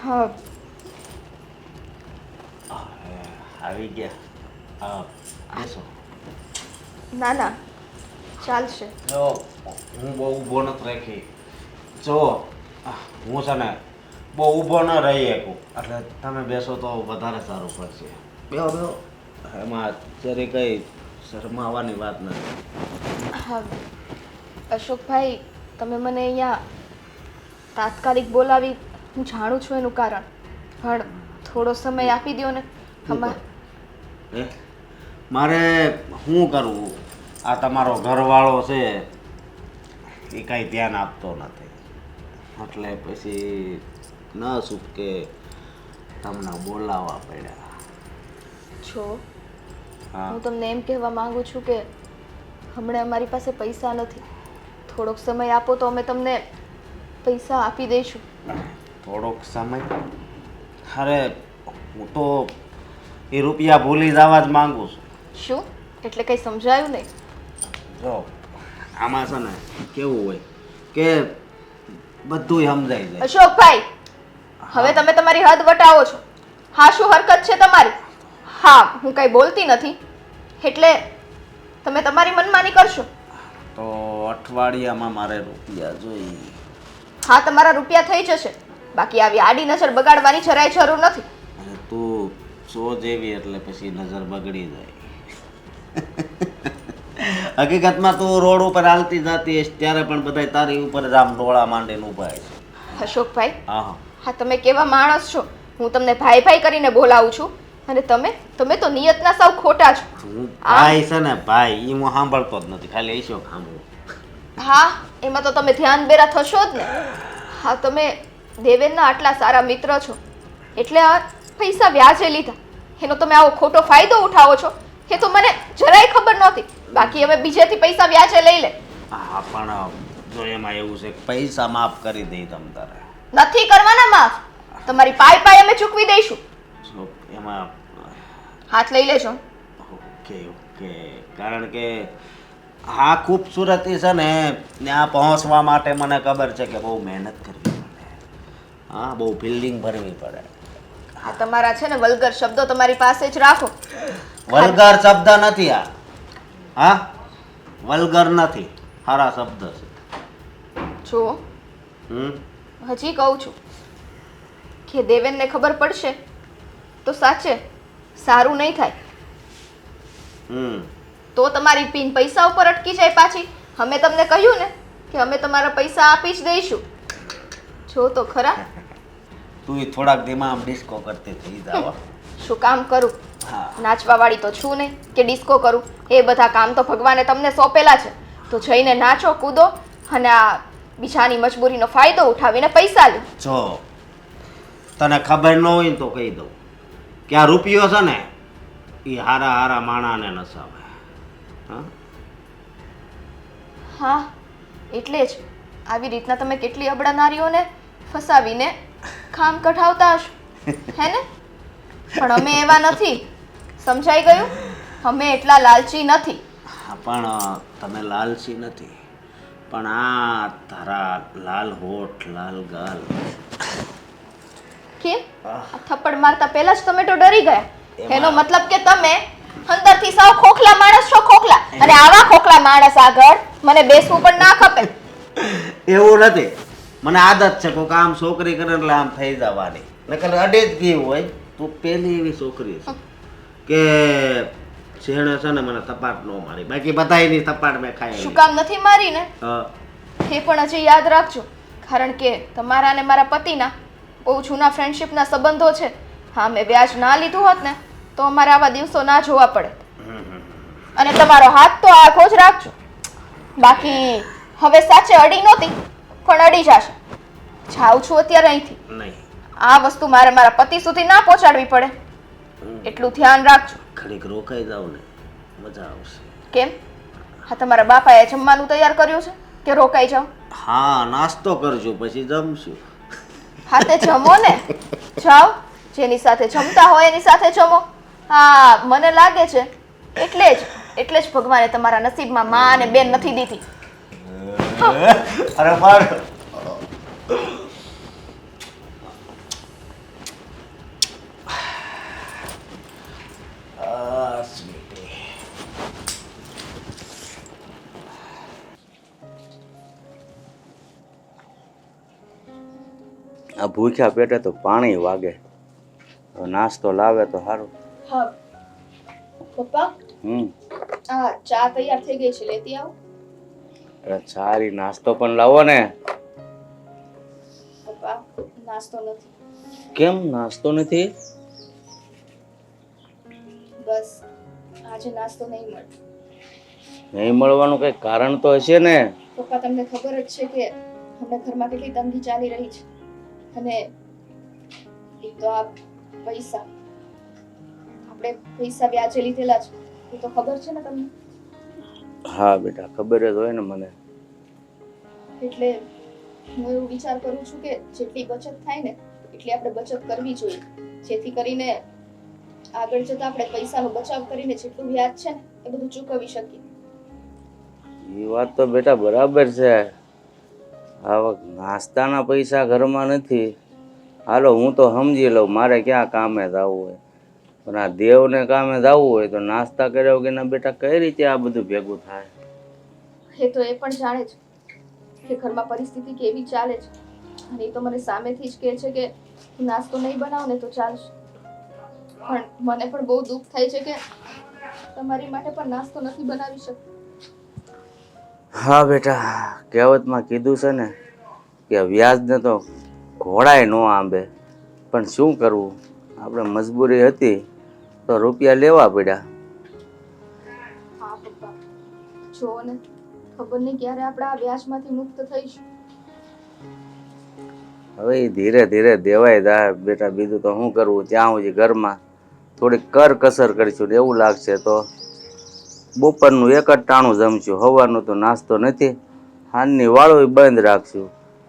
હા. આવી ગયા. બેસો. ના ના, ચાલશે. જો હું બહુ ઊભો નથી રાખી. જો હું છે ને બહુ ઊભો ન રહી શકું, એટલે તમે બેસો તો વધારે સારું પડશે. બેહો બેહો. એમાં જરી કઈ શરમાવાની વાત નથી. હા અશોકભાઈ, તમે મને અહીંયા તાત્કાલિક બોલાવી, હું જાણું છું એનું કારણ, પણ થોડો સમય આપી દો ને. શું કરું? મારે શું કરવું? આ તમારો ઘરવાળો છે એ કાંઈ ધ્યાન આપતો નથી, એટલે પછી ન છૂટકે તમને બોલાવવા પડ્યા. છો હા. હું તમને એમ કહેવા માંગુ છું કે હમણાં અમારી પાસે પૈસા નથી. થોડોક સમય આપો તો અમે તમને પૈસા આપી દઈશું. થોડોક સમય? અરે હું તો એ રૂપિયા ભૂલી જવા જ માંગુ છું. શું? એટલે કંઈ સમજાયું નહીં. જો આમાં છે ને કેવું હોય કે બધુંય સમજાઈ જાય. અશોકભાઈ, હવે તમે તમારી હદ વટાવો છો. હા, શું હરકત છે તમારી? હા, હું કઈ બોલતી નથી એટલે તમે તમારી મનમાની કરશો. તો અઠવાડિયામાં મારે રૂપિયા જોઈએ. હા, તમારા રૂપિયા થઈ જશે, બાકી આવી આડી નજર બગાડવાની જરાય જરૂર નથી. અને તું સો જેવી એટલે પછી નજર બગડી જાય. હકીકતમાં તું રોડ ઉપર હાલતી જતી હશ ત્યારે પણ બધા તારી ઉપર જ આમ ડોળા માંડીને ઊભા છે. અશોકભાઈ, હા હા તમે કેવા માણસ છો? હું તમને ભાઈ ભાઈ કરીને બોલાવું છું અને તમે તો નિયતના સાવ ખોટા છો. હું ભાઈ છે ને ભાઈ, એ હું સાંભળતો જ નથી, ખાલી ઈશો સાંભળું. હા, એમાં તો તમે ધ્યાન બેરા થશો જ ને. હા, તમે દેવેનના આટલા સારા મિત્ર છો એટલે આ પૈસા વ્યાજે લીધા, એનો તમે આવો ખોટો ફાયદો ઉઠાવો છો એ તો મને જરાય ખબર નહોતી. બાકી હવે બીજેથી પૈસા વ્યાજે લઈ લે. હા પણ જો એમાં એવું છે કે પૈસા માફ કરી દઈ તમ તારે. નથી કરવાના માફ. તમારી પાય પાય અમે ચૂકવી દઈશું. એમાં હાથ લઈ લેજો. ઓકે ઓકે, કારણ કે હા ખૂબસૂરતી છે ને ત્યાં પહોંચવા માટે મને ખબર છે કે બહુ મહેનત કરવી પડે. હા, બહુ ફિલ્ડિંગ ભરવી પડે. આ તમારા છે ને વલ્ગર શબ્દો તમારી પાસે જ રાખો. વલ્ગર શબ્દ નથી આ. હા, વલ્ગર નથી, સારા શબ્દ છે. જો હજી કહું છું કે દેવેનને ખબર પડશે તો સાચે સારું નહીં થાય. તો તમારી પિન પૈસા ઉપર અટકી જાય પાછી. અમે તમને કહ્યું ને કે અમે તમારા પૈસા આપી જ દઈશું. જો તો ખરા. તું થોડાક દીમાં આમ ડિસ્કો કરતી થઈ જાવ. શું કામ કરું? હા. નાચવા વાળી તો છું નહીં કે ડિસ્કો કરું. એ બધા કામ તો ભગવાને તમને સોંપેલા છે, તો જઈને નાચો કૂદો અને આ બીજાની મજબૂરીનો ફાયદો ઉઠાવીને પૈસા લો. જો તને ખબર ન હોય ને તો કહી દઉં કે આ રૂપિયો છે ને એ હારા હારા માણાને નસાવે. હા, એટલે જ આવી રીતના તમે કેટલી અબળા નારીઓને ફસાવીને કામ કઢાવતા હશો, હે ને? પણ અમે એવા નથી, સમજાઈ ગયું? અમે એટલા લાલચી નથી. પણ તમે લાલચી નથી, પણ આ તારા લાલ હોઠ લાલ ગાલ. કેમ? આ થપ્પડ મારતા પહેલા જ તમે તો ડરી ગયા. એનો મતલબ કે તમે અંદરથી સાવ ખોખલા માણસ છો, ખોખલા. અને આવા ખોખલા માણસ આગળ મને બેસવું પણ ના ખપે. એવું નથી, મને આદત છે કોઈક આમ છોકરી કરે એટલે આમ થઈ જવાની. નકર અડે જ ગઈ હોય. તું પેલી એવી છોકરી છે કે જેણે છે ને મને થપાટ ન મારી, બાકી બધા એની થપાટ મેં ખાઈ. શું કામ નથી મારી ને એ પણ હજી યાદ રાખજો, કારણ કે તમારા અને મારા પતિના બહુ જૂના ફ્રેન્ડશિપના સંબંધો છે. હા, મેં વ્યાજ ના લીધું હોત ને તો અમારે આવા દિવસો ના જોવા પડે. અને તમારો હાથ તો આખો જ રાખજો. બાકી હવે સાચે અડી નહોતી પણ અડી જશે. જાઉં છું અત્યારે અહીંથી. નહીં, આ વસ્તુ મારે મારા પતિ સુધી ના પહોંચાડવી પડે એટલું ધ્યાન રાખજો. ઘડીક રોકાઈ જાવ ને મજા આવશે. કેમ? હા, તમારા બાપાએ જમવાનું તૈયાર કર્યું છે કે રોકાઈ જાવ? હા, નાસ્તો કરજો પછી જમશું. હા, તે જમો ને. જાઓ, જેની સાથે જમતા હોય એની સાથે જમો. હા, મને લાગે છે એટલે જ ભગવાને તમારા નસીબમાં માં અને બેન નથી દીધી. અરે પણ આ ભૂખ્યા પેટે તો પાણી વાગે. હવે નાસ્તો લાવે તો સારું. હા પપ્પા હમ આ ચા તૈયાર થઈ ગઈ છે, લેતી આવો. અરે સારી નાસ્તો પણ લાવો ને. પપ્પા નાસ્તો નથી. કેમ નાસ્તો નથી? બસ આજે નાસ્તો નહીં મળે. નહીં મળવાનું કઈ કારણ તો હશે ને. પપ્પા તમને ખબર જ છે કે હમણાં ઘરમાં કેટલી તંગી ચાલી રહી છે, અને એક તો આ પૈસા, આપણે પૈસા વ્યાજે લીધેલા છે, એ તો ખબર છે ને તમને. હા બેટા, ખબર જ હોય ને મને. એટલે હું એવું વિચાર કરું છું કે જેટલી બચત થાય ને એટલી આપણે બચત કરવી જોઈએ, જેથી કરીને આગળ જતા આપણે પૈસાનો બચાવ કરીને જેટલું વ્યાજ છે ને એ બધું ચૂકવી શકીએ. એ વાત તો બેટા બરાબર છે. હવે નાસ્તાના પૈસા ઘરમાં નથી. હાલો હું તો સમજી લઉં, મારે ક્યાં કામે જવું હોય, પણ આ દેવને કામે જવું હોય તો નાસ્તા કર્યા વગરના બેટા કઈ રીતે આ બધું ભેગું થાય? એ તો એ પણ જાણે છે કે ઘરમાં પરિસ્થિતિ કેવી ચાલે છે, અને એ તો મને સામેથી જ કહે છે કે તું નાસ્તો નહીં બનાવ ને તો ચાલશે. પણ મને પણ બહુ દુઃખ થાય છે કે તમારી માટે પણ નાસ્તો નથી બનાવી શકતી. હા બેટા, કહેવતમાં કીધું છે ને કે વ્યાજને તો ઘોડાય ન આંબે, પણ શું કરવું, આપણે મજબૂરી હતી તો રૂપિયા લેવા પડ્યા. હા પપ્પા, જો ને ખબર નહીં ક્યારે આપણે આ વ્યાજમાંથી મુક્ત થઈશું. હવે એ ધીરે ધીરે દેવાય જાય બેટા, બીજું તો શું કરવું. ત્યાં સુધી ઘરમાં થોડીક કરકસર કરીશું ને એવું લાગશે તો બપોરનું એક જ ટાણું જમશું, સવારનું તો નાસ્તો નથી, સાંજની વાળું બંધ રાખશું,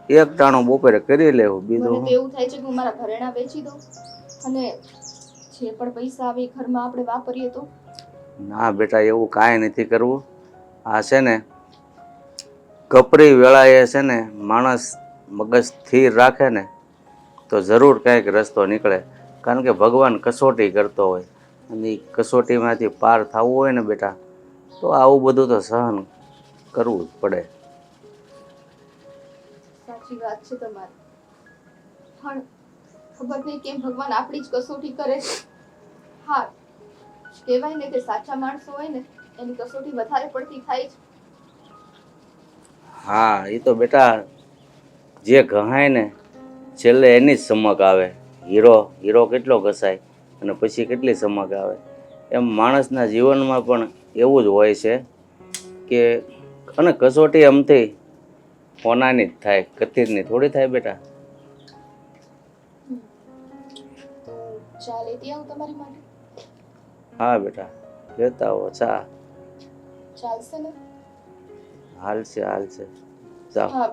એક ટાણું બપોરે કરી લેવું. મને બીજું તો એવું થાય છે કે હું મારા ઘરેણાં વેચી દઉં અને જે પણ પૈસા આવે એ ઘરમાં આપણે વાપરીએ તો. ના બેટા, એવું કાંઈ નથી કરવું. આ છે ને કપરી વેળાએ છે ને માણસ મગજ સ્થિર રાખે ને તો જરૂર કંઈક રસ્તો નીકળે, કારણ કે ભગવાન કસોટી કરતો હોય, અને એ કસોટીમાંથી પાર થવું હોય ને બેટા તો આવું બધું તો સહન કરવું જ પડે. સાચી વાત છે તમારી, પણ ખબર નહીં કેમ ભગવાન આપણી જ કસોટી કરે છે. હા, કહેવાય ને કે સાચા માણસો હોય ને એની કસોટી વધારે પડતી થાય છે. હા, એ તો બેટા જે ઘહાય ને છેલ્લે એની જ સમક આવે. હીરો કેટલો ઘસાય અને પછી કેટલી સમક આવે. એમ માણસના જીવનમાં પણ એવું જ હોય છે કે, અને કસોટી અમથી હોનાની જ થાય, કથિરની થોડી થાય બેટા. તો ચા લેતી આવું તમારી માટે? હા બેટા, લેતા આવો ચા. ચાલશે ને? હાલશે હાલશે, જાઓ. હા,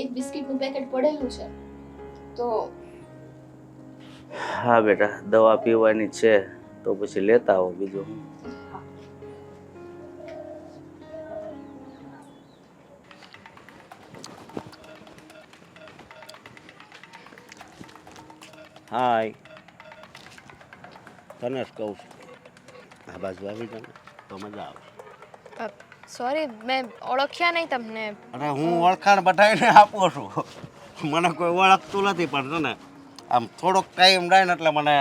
એક બિસ્કિટનું પેકેટ પડેલું છે તો. હા બેટા, દવા પીવાની છે તો પછી લેતા આવો, બીજું હું. હાય, તને જ કહું છું, આ બાજુ આવી જાને તો મજા આવે. સોરી, મેં ઓળખ્યા નહીં તમને. અને હું ઓળખાણ બધાને આપું છું, મને કોઈ ઓળખતું નથી, પણ છે ને આમ થોડોક ટાઈમ રહે ને એટલે મને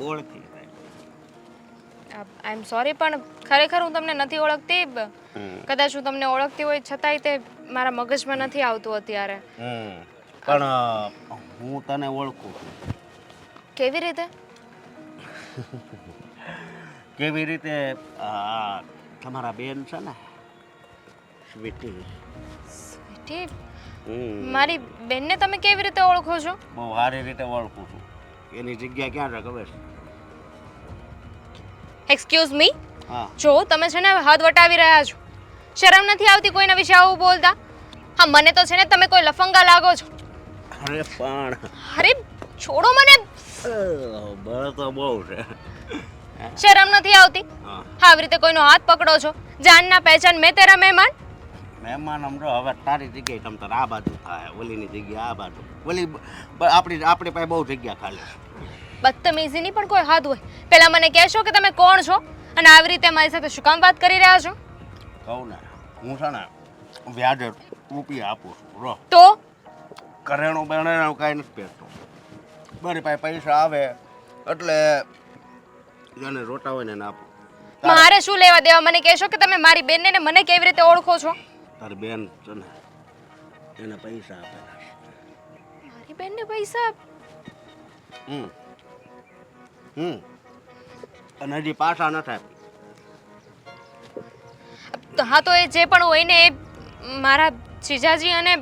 ઓળખી જાય. આઈ એમ સોરી, પણ ખરેખર હું તમને નથી ઓળખતી. કદાચ હું તમને ઓળખતી હોય છતાંય તે મારા મગજમાં નથી આવતું અત્યારે. પણ હું તને ઓળખું છું. કેવી રીતે? કેવી રીતે? તમારા બેન છે ને સ્વીટી. સ્વીટી? મારી બેનને તમે કેવી રીતે ઓળખો છો? બહુ સારી રીતે ઓળખું છું. એની જગ્યા ક્યાં છે ખબર છે? Excuse me? હા. જો તમે છે ને હદ વટાવી રહ્યા છો. શરમ નથી આવતી કોઈના વિશે આવું બોલતા? હા, મને તો છે ને તમે કોઈ લફંગા લાગો છો. અરે પણ અરે છોડો મને. બળ તો બહુ છે. શરમ નથી આવતી? આવી રીતે કોઈનો હાથ પકડો છો? જાનના પહેચાન મેં તેરા મહેમાન. મહેમાન સમજો, હવે તારી જગ્યાએ તમ તાર આ બાજુ થાય, ઓલીની જગ્યા આ બાજુ, ઓલી આપણી પાસે બહુ જગ્યા ખાલી છે. બદતમીઝીની પણ કોઈ હદ હોય. પહેલા મને કહેશો કે તમે કોણ છો અને આવી રીતે મારી સાથે શું કામ વાત કરી રહ્યા છો? કહું ને, હું છે ને વ્યાજે રૂપિયા આપું છું. રો તો કરેણું બેણેણું કાંઈ નથી પહેરતો. મારી પાસે પૈસા આવે એટલે જેને રોટા હોય ને એને આપું. મારે શું લેવા દેવા? મને કહેશો કે તમે મારી બેનને ને મને કેવી રીતે ઓળખો છો? તારી બેન છે ને એને પૈસા આપેલા છે. મારી બેનને પૈસા? હમ હમ અને હજી પાછા ન થાય. હા તો એ જે પણ હોય ને એ મારા જીજાજી અને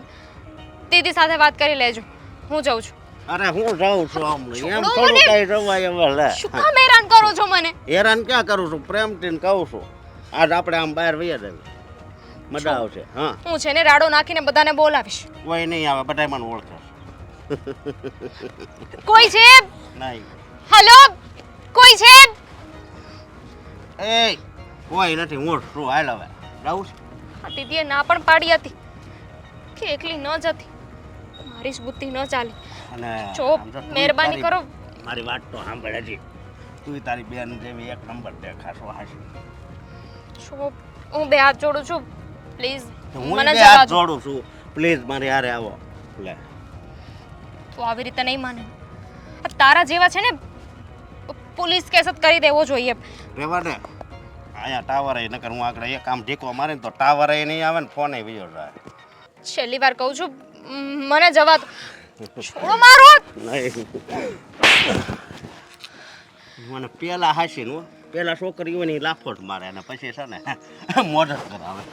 દીદી સાથે વાત કરી લેજો. હું જાઉં છું. અરે હું જાઉં છું આમ એમ છોડો થોડું મને. કઈ જવાય હવે લે. શું કામ હેરાન કરો છો મને? હેરાન ક્યાં કરું છું, પ્રેમથી કહું છું. આજ આપણે આમ બહાર વયા જઈએ, મજા આવશે. હા હું છે ને રાડો નાખીને બધાને બોલાવીશ. કોઈ નહીં આવે, બધા મને ઓળખે. કોઈ છે? નહીં હેલો, કોઈ છે? એ કોઈ નથી, હું શું હાલ હવે જાઉં છું. આ દીદીએ ના પણ પાડી હતી કે એકલી ન જતી. મારી જ બુદ્ધિ ન ચાલી. અને જો આમ તો તું મહેરબાની તારી- કરો. મારી વાત તો સાંભળ હજી. તું તારી બેન જેવી એક નંબર દેખાશો હાશી. જો હું બે હાથ જોડું છું, પ્લીઝ હું મને બે જવા હાથ દો. જોડું છું, પ્લીઝ મારી હારે આવો. લે તું આવી રીતે નહીં માને. આ તારા જેવા છે ને પોલીસ કેસ જ કરી દેવો જોઈએ. રેવા દે. અહીંયા ટાવર એ નકર હું આગળ એક કામ ઢીકો મારે ને તો ટાવર એ નહીં આવે ને ફોન એ વિયો જાય. છેલ્લી વાર કહું છું, મને જવા દો. છોડો મારો હાથ. નહીં મને પેલા હાસી નું પેલા છોકરી હોય ને ઈ લાફોટ મારે અને પછી છે ને મોજ જ કરાવે.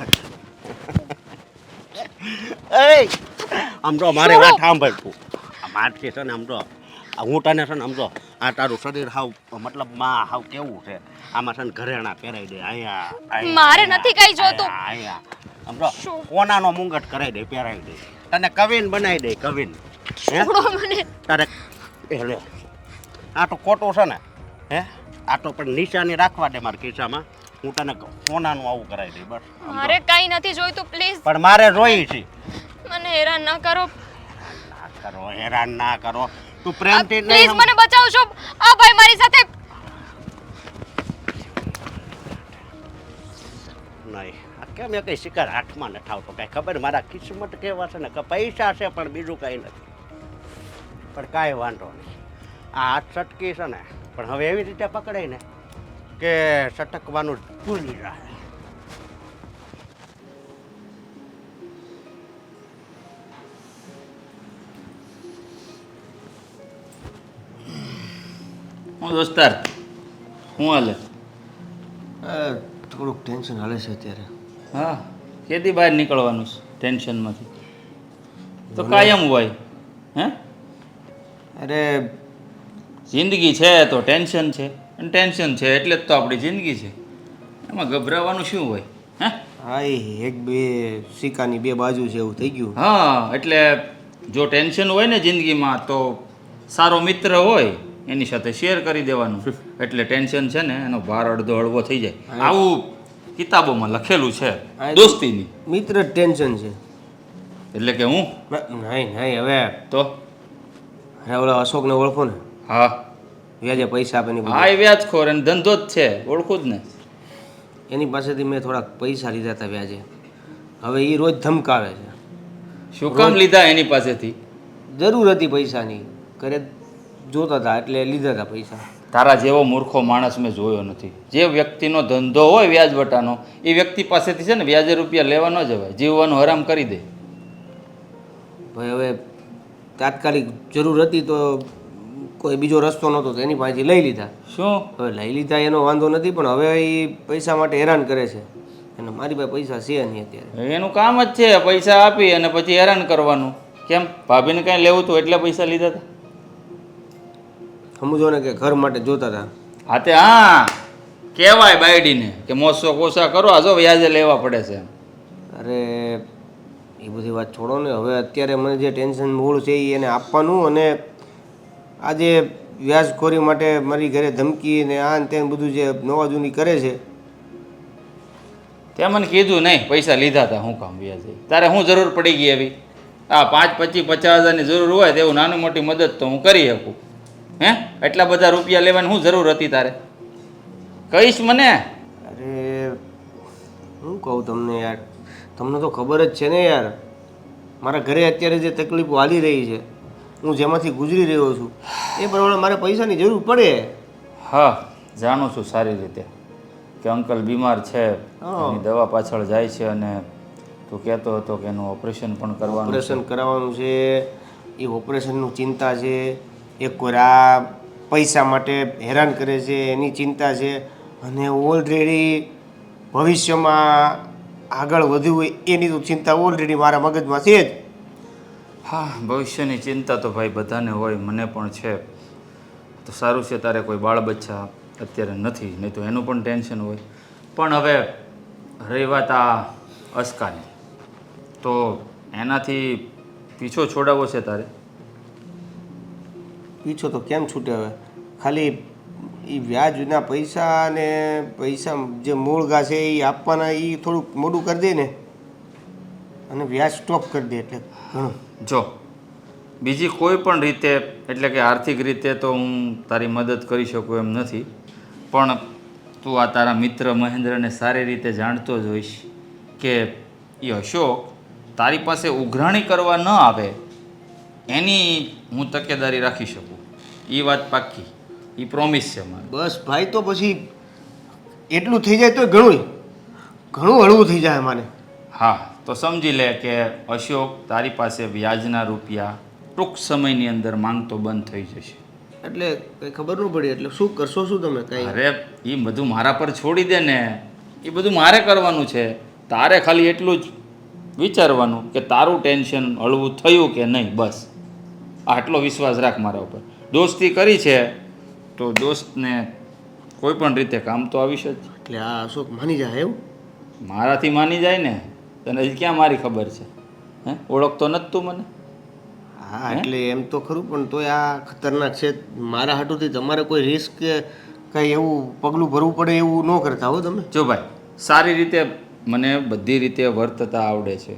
એ આમ તો મારી વાત સાંભળ તું. આ મારથી છે ને આમ તો હું તને છે ને આમ તો આ તારું શરીર હાવ મતલબ માં હાવ કેવું છે આમાં છે ને ઘરેણા પહેરાઈ દે અહીંયા મારે નથી કાંઈ જોતું. અહીંયા આમ તો કોનાનો મુંગટ કરાવી દે પહેરાવી દે તને કવિન બનાવી દે કવિન. હે છોડો મને. તારે એ લે આ તો ખોટું છે ને હે આ તો પણ નિશાની રાખવા દે મારા ખિસ્સામાં હું તને સોનાનું આવું કરાવી દઈ બસ. મારે કાંઈ નથી જોઈતું, પ્લીઝ પણ મારે જોઈ છે. મને હેરાન ન કરો. ના કરો હેરાન ના કરો તું પ્રેમથી પ્લીઝ નહીં મને બચાવશો. આ ભાઈ મારી સાથે. નહીં આ કેમ એ કઈ શિકાર હાથમાં ન ઠાવતો કઈ ખબર મારા કિસ્મત કેવા છે ને કે પૈસા છે પણ બીજું કાંઈ નથી. પણ કાંઈ વાંધો નહીં. આ હાથ સટકી છે ને પણ હવે એવી રીતે પકડાય ને કે સટકવાનું ભૂલી જાય. હું દોસ્તાર શું હાલે? થોડુંક ટેન્શન હાલે છે અત્યારે. હા, કેદી બહાર નીકળવાનું છે ટેન્શનમાંથી? તો કાયમ હોય. હે અરે જિંદગી છે તો ટેન્શન છે, અને ટેન્શન છે એટલે જ તો આપણી જિંદગી છે. એમાં ગભરાવાનું શું હોય? હે હા એ એક બે સિક્કાની બે બાજુ છે એવું થઈ ગયું. હા, એટલે જો ટેન્શન હોય ને જિંદગીમાં તો સારો મિત્ર હોય એની સાથે શેર કરી દેવાનું, એટલે ટેન્શન છે ને એનો ભાર અડધો હળવો થઈ જાય. આવું કિતાબોમાં લખેલું છે દોસ્તીની. મિત્ર જ ટેન્શન છે. એટલે કે હું નહીં નહીં હવે તો હવે ઓલા અશોકને ઓળખો ને, હા વ્યાજે પૈસા આપે ને હા, એ વ્યાજખોર અને ધંધો જ છે, ઓળખું જ ને. એની પાસેથી મેં થોડાક પૈસા લીધા હતા વ્યાજે. હવે એ રોજ ધમકાવે છે. શું કામ લીધા એની પાસેથી? જરૂર હતી પૈસાની, ઘરે જોતા હતા એટલે લીધા હતા પૈસા. તારા જેવો મૂર્ખો માણસ મેં જોયો નથી. જે વ્યક્તિનો ધંધો હોય વ્યાજવટાનો એ વ્યક્તિ પાસેથી છે ને વ્યાજે રૂપિયા લેવા ન જવાય, જીવવાનું હરામ કરી દે. ભાઈ હવે તાત્કાલિક જરૂર હતી તો કોઈ બીજો રસ્તો નહોતો તો એની પાસેથી લઈ લીધા. શું? હવે લઈ લીધા એનો વાંધો નથી, પણ હવે એ પૈસા માટે હેરાન કરે છે અને મારી પાસે પૈસા છે નહીં અત્યારે. એનું કામ જ છે પૈસા આપી અને પછી હેરાન કરવાનું. કેમ, ભાભીને કાંઈ લેવું હતું એટલે પૈસા લીધા હતા? સમજો ને કે ઘર માટે જોતા હતા. હા તે હા કહેવાય બાયડીને કે મોસો કોસા કરો, આ જો વ્યાજે લેવા પડે છે. અરે એ બધી વાત છોડો ને, હવે અત્યારે મને જે ટેન્શન મૂળ છે એ એને આપવાનું. અને આજે વ્યાજખોરી માટે મારી ઘરે ધમકી ને આ ને તે બધું જે નવા જૂની કરે છે. તે મને કીધું નહીં પૈસા લીધા હતા, હું કામ વ્યાજે? તારે શું જરૂર પડી ગઈ એવી? આ 5, 25, 50,000ની જરૂર હોય તેવું નાની મોટી મદદ તો હું કરી શકું. હે એટલા બધા રૂપિયા લેવાની શું જરૂર હતી તારે? કહીશ મને? અરે હું કહું તમને યાર, તમને તો ખબર જ છે ને યાર મારા ઘરે અત્યારે જે તકલીફો હાલી રહી છે હું જેમાંથી ગુજરી રહ્યો છું એ પ્રમાણે મારે પૈસાની જરૂર પડે. હા જાણું છું સારી રીતે કે અંકલ બીમાર છે, હા. એની દવા પાછળ જાય છે અને તું કહેતો હતો કે એનું ઓપરેશન પણ કરવાનું છે. ઓપરેશન કરાવવાનું છે, એ ઓપરેશનનું ચિંતા છે, એક કોઈ આ પૈસા માટે હેરાન કરે છે એની ચિંતા છે, અને ઓલરેડી ભવિષ્યમાં આગળ વધ્યું હોય એની તો ચિંતા ઓલરેડી મારા મગજમાં છે જ. હા ભવિષ્યની ચિંતા તો ભાઈ બધાને હોય, મને પણ છે. તો સારું છે તારે કોઈ બાળ બચ્ચા અત્યારે નથી, નહીં તો એનું પણ ટેન્શન હોય. પણ હવે રહી વાત આ અસ્કાની, તો એનાથી પીછો છોડાવવો છે તારે? પીછો તો કેમ છૂટે હવે? ખાલી એ વ્યાજના પૈસા અને પૈસા જે મૂળ ઘા છે એ આપવાના એ થોડુંક મોડું કરી દે ને, અને વ્યાજ સ્ટોપ કરી દે એટલે ઘણું. જો બીજી કોઈ પણ રીતે, એટલે કે આર્થિક રીતે તો હું તારી મદદ કરી શકું એમ નથી, પણ તું આ તારા મિત્ર મહેન્દ્રને સારી રીતે જાણતો જ હોઈશ કે એ અશોક તારી પાસે ઉઘરાણી કરવા ન આવે એની હું તકેદારી રાખી શકું. એ વાત પાક્કી, એ પ્રોમિસ છે મારે. બસ ભાઈ, તો પછી એટલું થઈ જાય તો ઘણું હળવું થઈ જાય મને. હા તો સમજી લે કે અશોક તારી પાસે વ્યાજના રૂપિયા ટૂંક સમયની અંદર માંગતો બંધ થઈ જશે. એટલે કંઈ ખબર ન પડી, એટલે શું કરશો શું તમે કંઈ? અરે એ બધું મારા પર છોડી દે ને, એ બધું મારે કરવાનું છે. તારે ખાલી એટલું જ વિચારવાનું કે તારું ટેન્શન હળવું થયું કે નહીં, બસ આટલો વિશ્વાસ રાખ મારા ઉપર. દોસ્તી કરી છે તો દોસ્તને કોઈ પણ રીતે કામ તો આવીશ જ. એટલે આ અશોક માની જાય એવું? મારાથી માની જાય ને, તને હજી ક્યાં મારી ખબર છે? હે, ઓળખતો નથી તું મને? હા એટલે એમ તો ખરું, પણ તોય આ ખતરનાક છે. મારા હાટુથી તમારે કોઈ રિસ્ક કે કંઈ એવું પગલું ભરવું પડે એવું ન કરતા હો તમે. જો ભાઈ, સારી રીતે મને બધી રીતે વર્તતા આવડે છે.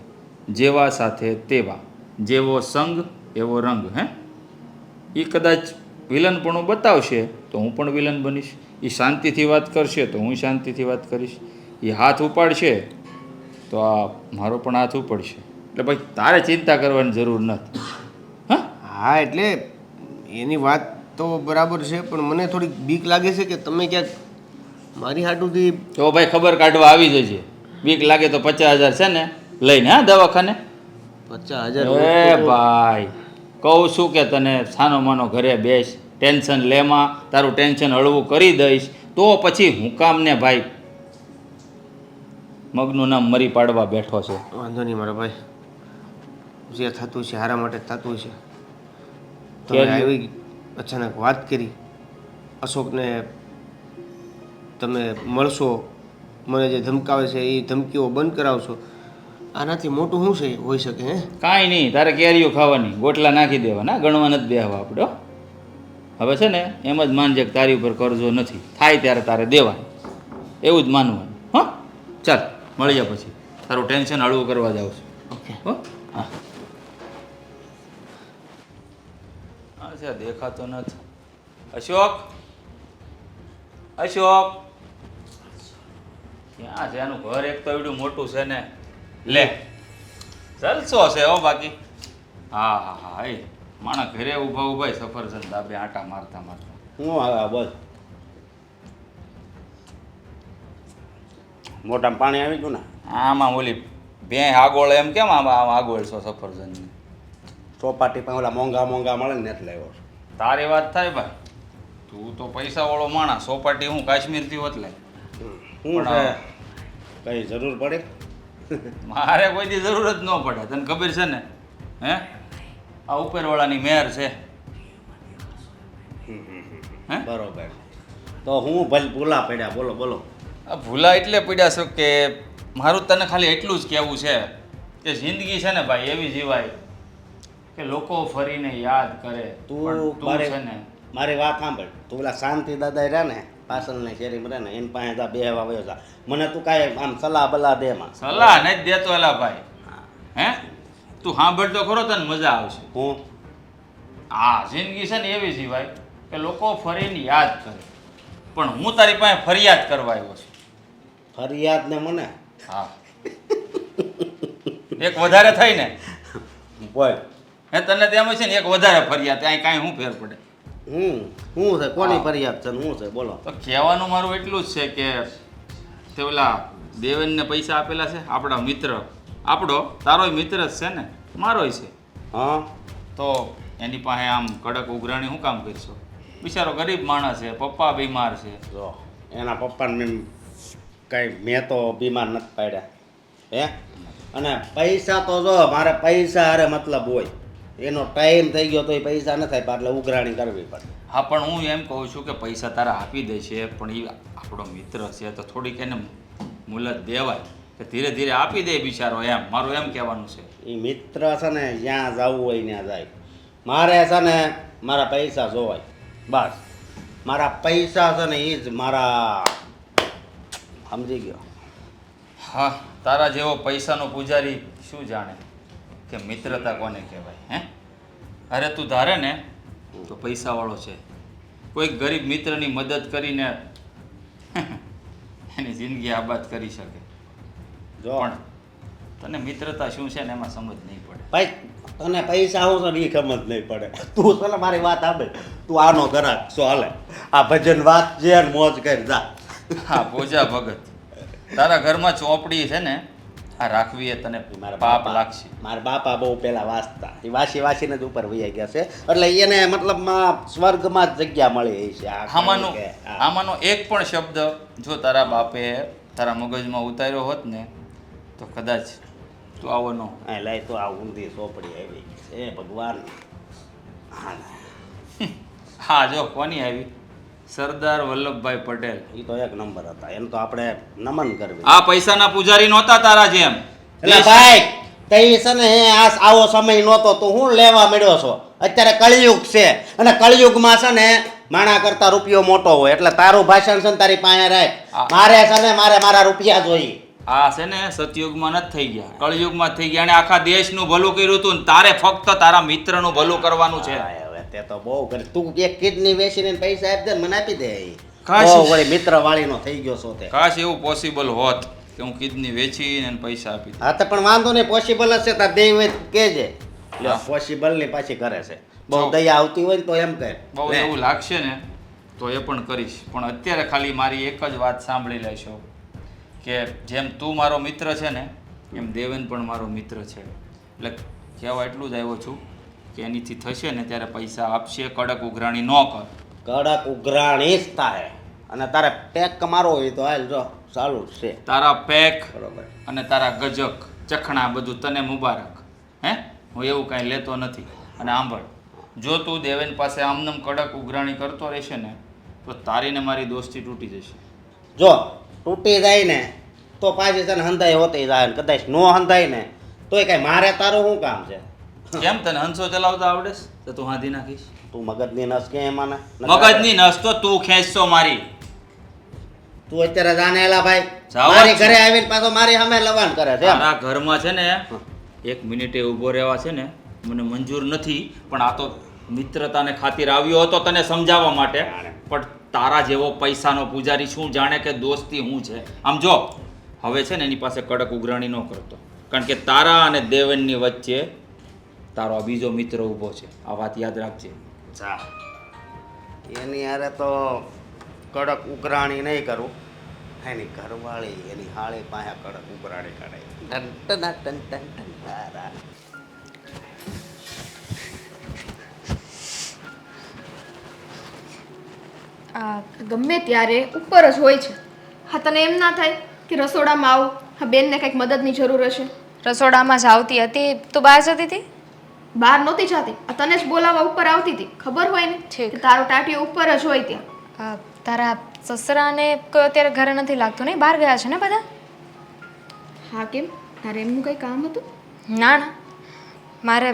જેવા સાથે તેવા, જેવો સંગ એવો રંગ. હે, એ કદાચ વિલનપણું બતાવશે તો હું પણ વિલન બનીશ. એ શાંતિથી વાત કરશે તો હું શાંતિથી વાત કરીશ. એ હાથ ઉપાડશે તો આ મારો પણ હાથ ઉપાડશે. એટલે ભાઈ તારે ચિંતા કરવાની જરૂર નથી. હા હા એટલે એની વાત તો બરાબર છે, પણ મને થોડીક બીક લાગે છે કે તમે ક્યાંક મારી હાટુથી. તો ભાઈ ખબર કાઢવા આવી જજે. બીક લાગે તો 50,000 છે ને લઈને, હા, દવાખાને. 50,000? એ ભાઈ કહું છું કે તને સાનો માનો ઘરે બેસ, ટેન્શન લેમાં, તારું ટેન્શન હળવું કરી દઈશ. તો પછી હું કામ ને ભાઈ મગનું નામ મરી પાડવા બેઠો છે. વાંધો નહીં મારા ભાઈ, જે થતું છે હારા માટે થતું છે. તમે આવી અચાનક વાત કરી, અશોકને તમે મળશો, મને જે ધમકાવે છે એ ધમકીઓ બંધ કરાવશો, આનાથી મોટું શું છે હોઈ શકે? હે, કાંઈ નહીં, તારે કેરીઓ ખાવાની, ગોટલા નાખી દેવાના, ગણવા નથી બેહવા આપણે. હો, હવે છે ને એમ જ માનજે કે તારી ઉપર કરજો નથી, થાય ત્યારે તારે દેવાનું, એવું જ માનવાનું. હા ચાલ મળીએ પછી, તારું ટેન્શન હળવું કરવા જાઉં છું. ઓકે. હો, હા. અચ્છા, દેખાતો નથી. અશોક, અશોક ક્યાં છે? એનું ઘર એક તો એવડું મોટું છે ને, લે જલસો છે હો બાકી. હા હા હા, એ માણસ ઘરે ઊભા ઊભા સફરજન દાબે આટા મારતા મારતા. હું આવે બસ મોટામાં પાણી આવી ગયું ને. આમાં ઓલી ભેં આગોળ એમ કેમ આમ આગોળ છો સફરજનની? ચોપાટી પણ ઓલા મોંઘા મોંઘા મળે ને એટલે આવ્યો છું. તારી વાત થાય ભાઈ, તું તો પૈસાવાળો માણસ, સોપાટી હું કાશ્મીરથી હોત લે. શું છે, કઈ જરૂર પડે? મારે કોઈ દી જરૂર જ ન પડે, તને ખબર છે ને. હે, આ ઉપરવાળાની મહેર છે. હે, બરોબર. તો હું ભલે ભૂલા પડ્યા, બોલો બોલો. આ ભૂલા એટલે પડ્યા છો કે મારું તને ખાલી એટલું જ કહેવું છે કે જિંદગી છે ને ભાઈ એવી જીવાય કે લોકો ફરીને યાદ કરે. પણ તું છે ને, મારી વાત સાંભળ. તું પેલા શાંતિ દાદા રહ્યા ને પાછળની શેરીમાં રહે ને, એની પાસે જા બેહવા વયો જા. મને તું કાંઈ આમ સલાહ બલા દે માં. સલાહ નથી દેતો એલા ભાઈ. હે, તું સાંભળ તો ખરો, તને મજા આવશે. હું આ જિંદગી છે ને એવી જીવાય કે લોકો ફરીને યાદ કરે, પણ હું તારી પાસે ફરિયાદ કરવા આવ્યો છું. ફરિયાદ ને મને હા, એક વધારે થઈ ને. બોલ. હે તને તેમાં છે ને એક વધારે ફરિયાદ ત્યાં કાંઈ શું ફેર પડે શું છે કોની ફરિયાદ છે ને શું છે બોલો. તો કહેવાનું મારું એટલું જ છે કે તે ઓલા દેવેનને પૈસા આપેલા છે આપણા મિત્ર, આપણો તારોય મિત્ર જ છે ને, મારોય છે, હા તો એની પાસે આમ કડક ઉઘરાણી શું કામ કરશો? બિચારો ગરીબ માણસ છે, પપ્પા બીમાર છે. જો એના પપ્પાને મેં તો બીમાર નથી પાડ્યા હે. અને પૈસા તો જો મારે પૈસા હારે મતલબ હોય, એનો ટાઈમ થઈ ગયો તો એ પૈસા ન થાય એટલે ઉઘરાણી કરવી પડે. હા પણ હું એમ કહું છું કે પૈસા તારા આપી દે છે, પણ એ આપણો મિત્ર છે તો થોડીક એને મુલત દેવાય કે ધીરે ધીરે આપી દે બિચારો, એમ મારું એમ કહેવાનું છે. એ મિત્ર છે ને જ્યાં જવું હોય ત્યાં જાય. મારે છે ને મારા પૈસા જોવાય બસ. મારા પૈસા છે ને એ જ મારા, સમજી ગયો. હા તારા જેવો પૈસાનો પૂજારી શું જાણે કે મિત્રતા કોને કહેવાય? હે અરે તું ધારે ને તો પૈસાવાળો છે, કોઈક ગરીબ મિત્રની મદદ કરીને એની જિંદગી આબાદ કરી શકે. જો પણ તને મિત્રતા શું છે ને એમાં સમજ નહીં પડે. ભાઈ તને પૈસા હું છે ને એ સમજ નહીં પડે. તું ચાલે મારી વાત આપે, તું આનો ઘરાક છો હાલે આ ભજન વાત જે મોજ કરી જા. હા પોજા ભગત, તારા ઘરમાં ચોપડી છે ને આ રાખવી એ તને પાપ લાગશે. મારા બાપા બહુ પેલા વાંચતા, એ વાંચીને જ ઉપર વહી ગયા છે, એટલે એને મતલબમાં સ્વર્ગમાં જ જગ્યા મળી છે. આમાંનો એક પણ શબ્દ જો તારા બાપે તારા મગજમાં ઉતાર્યો હોત ને તો કદાચ તું આવો ન. લઈ તો આ ઊંધી ચોપડી આવી છે ભગવાન. હા જો કોની આવી? સરદાર વલ્લભભાઈ પટેલ. એ તો એક નંબર હતા, એમ તો આપણે નમન કરવી. આ પૈસાના પૂજારી નહોતા તારા જેમ. એટલે ભાઈ તઈ છે ને આવો સમય નહોતો તો હું લેવા મળ્યો છો. અત્યારે કળિયુગ છે અને કળિયુગમાં છે ને માણા કરતા રૂપિયો મોટો હોય, એટલે તારું ભાષણ છે ને તારી પાસે રાખ. મારે છે ને મારા રૂપિયા જોઈએ. આ છે ને સતયુગમાં નથી થઈ ગયા, કળિયુગમાં થઈ ગયા. અને આખા દેશનું ભલું કર્યું હતું ને તારે ફક્ત તારા મિત્રનું ભલું કરવાનું છે. હવે તે તો બહુ કરે. તું એક કિડની વેચીને પૈસા આપી દે ને મને આપી દે. કાશ વળી મિત્ર વાળીનો થઈ ગયો છો તે. કાશ એવું પોસિબલ હોત કે હું કિડની વેચીને એને પૈસા આપી દઉં. હા તો પણ વાંધો નહીં, પોસિબલ જ છે તાર દેવ હોય કેજે. પોસિબલ ની પાછી કરે છે. બહુ દયા આવતી હોય ને તો એમ કહે. બહુ એવું લાગશે ને તો એ પણ કરીશ, પણ અત્યારે ખાલી મારી એક જ વાત સાંભળી લેશો કે જેમ તું મારો મિત્ર છે ને એમ દેવેન પણ મારો મિત્ર છે. એટલે કહેવા એટલું જ આવ્યો છું કે એનીથી થશે ને ત્યારે પૈસા આપશે. કડક ઉઘરાણી ન કર. કડક ઉઘરાણી જ થાય. અને તારે પેક મારો હોય તો હાલ જો ચાલુ જ છે. તારા પેક બરોબર. અને તારા ગજક ચખણા બધું તને મુબારક. હે હું એવું કાંઈ લેતો નથી. અને આંભળ, જો તું દેવેન પાસે આમનમ કડક ઉઘરાણી કરતો રહેશે ને તો તારી ને મારી દોસ્તી તૂટી જશે. જો તૂટી જાય ને તો પાછી તને હંધાઈ હોતી જાય, ને કદાચ નો હંધાય ને તોય કઈ મારે તારું શું કામ છે? કેમ તને હંસો ચલાવતા આવડે છે તો તું હાથી નાખીશ? તું મગજની નસ કે એમાં મગજની નસ તો તું ખેંચશો મારી. તું અત્યારે જાણેલા ભાઈ જાવ જ મારી છું. ઘરે આવીને પાછો મારી સામે લવાન કરે છે. તારા ઘરમાં છે ને એક મિનિટે ઊભો રહેવા છે ને મને મંજૂર નથી, પણ આ તો મિત્રતાને ખાतिर આવ્યો હતો તને સમજાવવા માટે. પણ તારા જેવો પૈસાનો પૂજારી શું જાણે કે દોસ્તી શું છે? આમ જો હવે છે ને એની પાસે કડક ઉઘરાણી ન કરતો, કારણ કે તારા અને દેવનની વચ્ચે તારો આ બીજો મિત્ર ઊભો છે. આ વાત યાદ રાખજે. જા એની હારે તો કડક ઉઘરાણી નહીં કરું. એની ઘરવાળી એની હાળી પાસે કડક ઉઘરાણી કરે. ટન ટના ટન ટન ટન તારા. આ ગમે ત્યારે ઉપર જ હોય છે. હા તને એમ ના થાય કે રસોડામાં આવું, હા બેનને કંઈક મદદની જરૂર હશે. રસોડામાં જ આવતી હતી, તું બહાર જતી હતી? બહાર નહોતી જાતી, આ તને જ બોલાવવા ઉપર આવતી હતી. ખબર હોય ને ઠીક. કે તારો ટાટિયો ઉપર જ હોય ત્યાં. તારા સસરાને કોઈ અત્યારે ઘરે નથી લાગતું નહીં? બહાર ગયા છે ને બધા? હા કેમ? તારે એમનું કંઈ કામ હતું? ના ના, મારે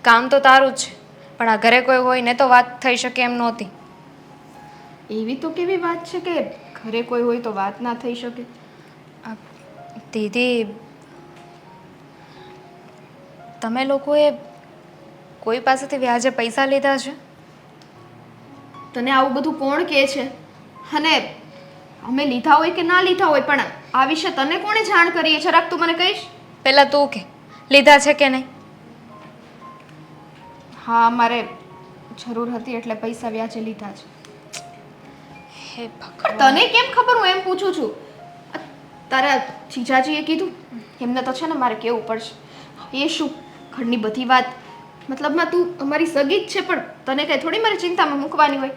કામ તો તારું જ છે, પણ આ ઘરે કોઈ હોય ને તો વાત થઈ શકે એમ નહોતી. એવી તો કેવી વાત છે કે ઘરે કોઈ હોય તો વાત ના થઈ શકે? દીદી, તમે લોકોએ કોઈ પાસેથી વ્યાજે પૈસા લીધા છે? તને આવું બધું કોણ કહે છે? અને અમે લીધા હોય કે ના લીધા હોય, પણ આ વિશે તને કોણે જાણ કરી છે? જરાક તું મને કહીશ? પહેલાં તું કે લીધા છે કે નહીં? હા મારે જરૂર હતી એટલે પૈસા વ્યાજે લીધા છે. હે પણ ભગવાન. તને કેમ ખબર હું એમ પૂછું છું? તારા જીજાજીએ કીધું એમને તો છે ને મારે કહેવું પડશે. એ શું ઘરની બધી વાત મતલબમાં તું અમારી સગી જ છે પણ તને કંઈ થોડી મારી ચિંતામાં મૂકવાની હોય.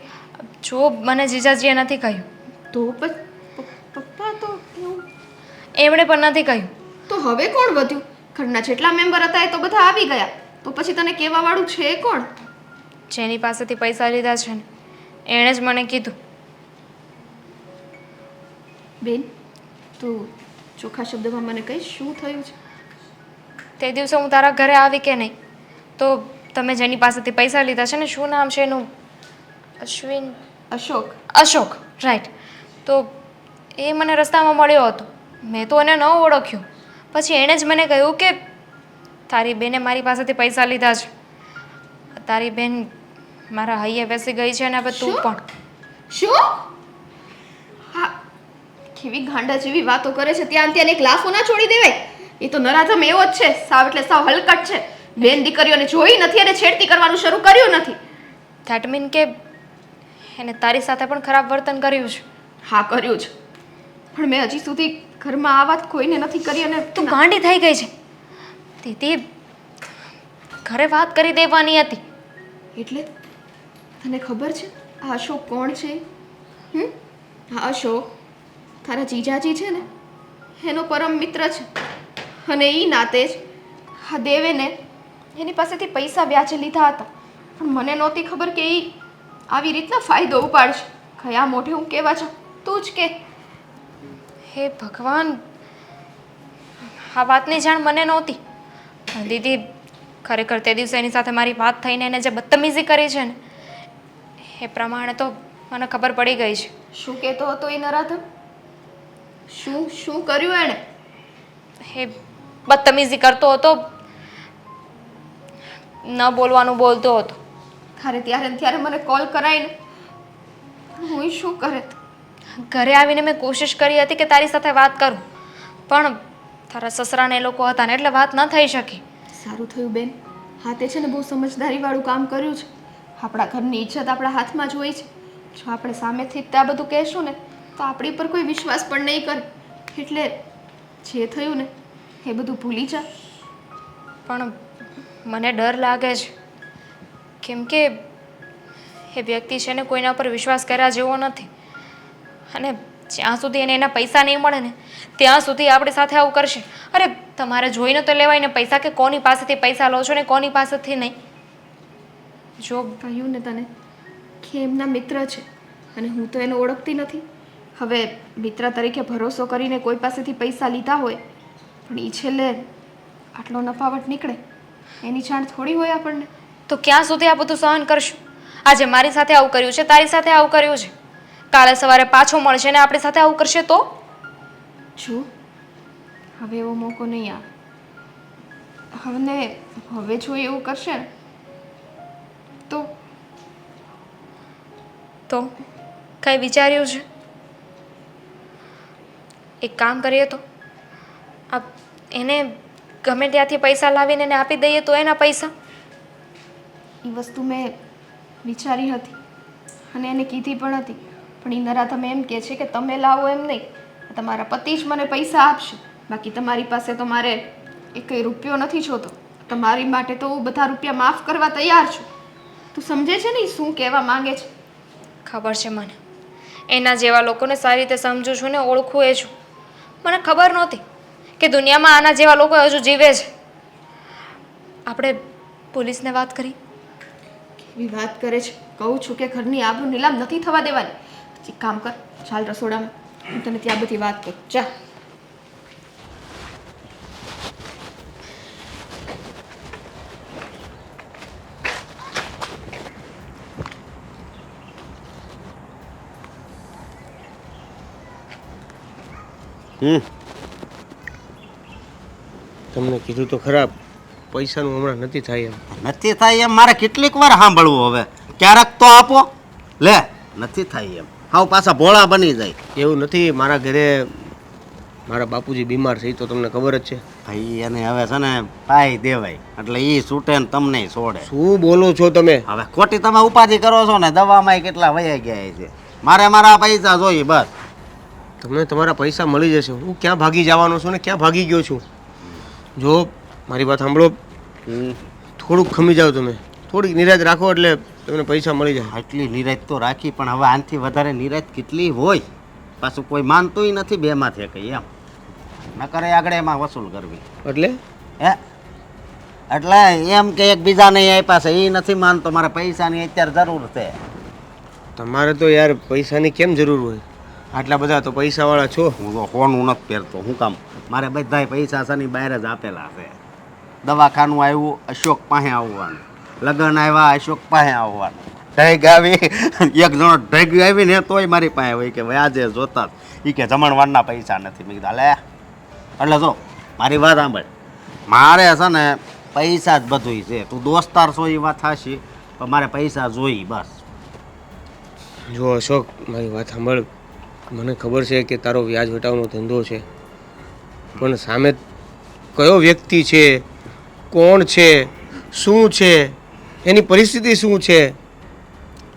જો મને જીજાજીએ નથી કહ્યું, તો પપ્પા તો એવું એમણે પણ નથી કહ્યું. તો હવે કોણ વધ્યું? ઘરના જેટલા મેમ્બર હતા એ તો બધા આવી ગયા. તો પછી તને કહેવાવાળું છે કોણ? જેની પાસેથી પૈસા લીધા છે ને એણે જ મને કીધું. બેન તું ચોખ્ખા શબ્દમાં મને કહીશ શું થયું છે? તે દિવસે હું તારા ઘરે આવી કે નહીં, તો તમે જેની પાસેથી પૈસા લીધા છે ને, શું નામ છે એનું? અશ્વિન. અશોક. અશોક, રાઈટ. તો એ મને રસ્તામાં મળ્યો હતો. મેં તો એને ન ઓળખ્યો. પછી એણે જ મને કહ્યું કે તારી બેને મારી પાસેથી પૈસા લીધા છે. તારી બેન મારા હૈયે બેસી ગઈ છે ને હવે તું શું? પણ. શું? હા કેવી ગાંડા જેવી વાતો કરે છે. ત્યાં ને ત્યાં એક લાફો ના છોડી દેવાય. એ તો નરાધમ એવો જ છે, સાવ એટલે સાવ હલકટ છે. બેન દીકરીઓને જોઈ નથી અને છેડતી કરવાનું શરૂ કર્યું નથી. ધેટ મીન કે એને તારી સાથે પણ ખરાબ વર્તન કર્યું છે. હા કર્યું છે, પણ મેં હજી સુધી ઘરમાં આ વાત કોઈને નથી કરી. અને તું ગાંડી થઈ ગઈ છે દીદી. ઘરે વાત કરી દેવાની હતી. એટલે તને ખબર છે આ અશોક કોણ છે? આ અશોક તારા જીજાજી છે ને એનો પરમ મિત્ર છે. અને એ નાતે જ આ દેવેને એની પાસેથી પૈસા વ્યાજે લીધા હતા. પણ મને નહોતી ખબર કે એ આવી રીતના ફાયદો ઉપાડશે. કયા મોઢે હું કહેવા છું? તું જ કે. હે ભગવાન, આ વાતની જાણ મને નહોતી. દીદી ખરેખર તે દિવસે એની સાથે મારી વાત થઈને એને જે બદતમીઝી કરી છે ને એ પ્રમાણે તો મને ખબર પડી ગઈ છે. શું કહેતો હતો એ નરાધમ? શું કર્યું એણે? એ બદતમીઝી કરતો હતો, ન બોલવાનું બોલતો હતો. ત્યારે મને કોલ કરાઈને હું શું કરે? ઘરે આવીને મેં કોશિશ કરી હતી કે તારી સાથે વાત કરું, પણ તારા સસરાને એ લોકો હતા ને એટલે વાત ન થઈ શકી. સારું થયું બેન, હા તે છે ને બહુ સમજદારીવાળું કામ કર્યું છે. આપણા ઘરની ઇજ્જત આપણા હાથમાં જ હોય છે. જો આપણે સામેથી જ આ બધું કહેશું ને તો આપણી પર કોઈ વિશ્વાસ પણ નહીં કરે. એટલે જે થયું ને એ બધું ભૂલી જા. પણ મને ડર લાગે છે, કેમ કે એ વ્યક્તિ છે ને કોઈના પર વિશ્વાસ કર્યા જેવો નથી. અને જ્યાં સુધી એને એના પૈસા નહીં મળે ને ત્યાં સુધી આપણી સાથે આવું કરશે. અરે તમારે જોઈને તો લેવાય ને પૈસા, કે કોની પાસેથી પૈસા લો છો ને કોની પાસેથી નહીં. જો કહ્યું ને તને કે એમના મિત્ર છે અને હું તો એને ઓળખતી નથી. હવે મિત્ર તરીકે ભરોસો કરીને કોઈ પાસેથી પૈસા લીધા હોય પણ એ છેલ્લે આટલો નફાવટ નીકળે એની જાણ થોડી હોય આપણને. તો ક્યાં સુધી આ બધું સહન કરશું? આજે મારી સાથે આવું કર્યું છે, તારી સાથે આવું કર્યું છે, કાલે સવારે પાછો મળશે ને આપણી સાથે આવું કરશે તો? જો હવે એવો મોકો નહીં આવે. હવે જો એવું કરશે ને તો કંઈ વિચાર્યું છે? એક કામ કરીએ તો એને ગમે ત્યાંથી પૈસા લાવીને એને આપી દઈએ તો એના પૈસા. એ વસ્તુ મેં વિચારી હતી અને એને કીધી પણ હતી, પણ એ નરાધમ એમ કહે છે કે તમે લાવો એમ નહીં, તમારા પતિ જ મને પૈસા આપશે. બાકી તમારી પાસે તો મારે એકેય રૂપિયો નથી જોતો. તમારી માટે તો હું બધા રૂપિયા માફ કરવા તૈયાર છું. તું સમજે છે ને એ શું કહેવા માંગે છે? ખબર છે મને. એના જેવા લોકોને સારી રીતે સમજું છું ને ઓળખું એ છું. મને ખબર નહોતી કે દુનિયામાં આના જેવા લોકો હજુ જીવે છે. આપણે પોલીસને વાત કરી. કેવી વાત કરે છે! કહું છું કે ઘરની આબરૂ નીલામ નથી થવા દેવાની. એક કામ કર, ચાલ રસોડામાં, હું તને ત્યાં બધી વાત કરું. જા. તમને કીધું તો ખરાબ, પૈસાનું હમણાં નથી થાય એમ. નથી થાય એમ મારે કેટલીક વાર સાંભળવું? હવે ક્યારેક તો આપો. લે નથી થાય એમ હાવ પાછા ભોળા બની જાય. એવું નથી, મારા ઘરે મારા બાપુજી બીમાર છે એ તો તમને ખબર જ છે. ભાઈ એને હવે છે ને પાઈ દેવાય એટલે એ છૂટે ને તમને છોડે. શું બોલો છો તમે? હવે ખોટી તમે ઉપાધિ કરો છો ને, દવામાં કેટલા વયા ગયા છે. મારે મારા પૈસા જોઈએ બસ. તમને તમારા પૈસા મળી જશે. હું ક્યાં ભાગી જવાનો છું ને ક્યાં ભાગી ગયો છું? જો મારી વાત સાંભળો, થોડુંક ખમી જાઓ તમે, થોડીક નિરાશ રાખો એટલે તમને પૈસા મળી જાય. આટલી નિરાશ તો રાખી, પણ હવે આનાથી વધારે નિરાશ કેટલી હોય? પાછું કોઈ માનતુંય નથી બેમાંથી કઈ એમ ન કરે આગળ એમાં વસૂલ કરવી એટલે હે એટલે એમ કે એકબીજાને આપ્યા છે એ નથી માનતો. મારે પૈસાની અત્યારે જરૂર છે. તમારે તો યાર પૈસાની કેમ જરૂર હોય? આટલા બધા તો પૈસાવાળા છો. હું તો હોનું નથી પહેરતો. શું કામ? મારે બધાય પૈસા છે ને બહાર જ આપેલા છે. દવાખાનું આવ્યું અશોક પાસે આવવાનું, લગ્ન આવ્યા અશોક પાસે આવવાનું, ઢગ આવી એક જણો ઢગ આવી ને તોય મારી પાસે હોય કે ભાઈ આજે જોતા એ કે જમણવારના પૈસા નથી. મેં કીધા લે એટલે જો મારી વાત સાંભળ, મારે છે ને પૈસા જ બધું છે. તું દોસ્તાર છો એ વાત થશે, પણ મારે પૈસા જોઈ બસ. જો અશોક, મારી વાત સાંભળ, મને ખબર છે કે તારો વ્યાજ વટાવનો ધંધો છે, પણ સામે કયો વ્યક્તિ છે, કોણ છે, શું છે, એની પરિસ્થિતિ શું છે,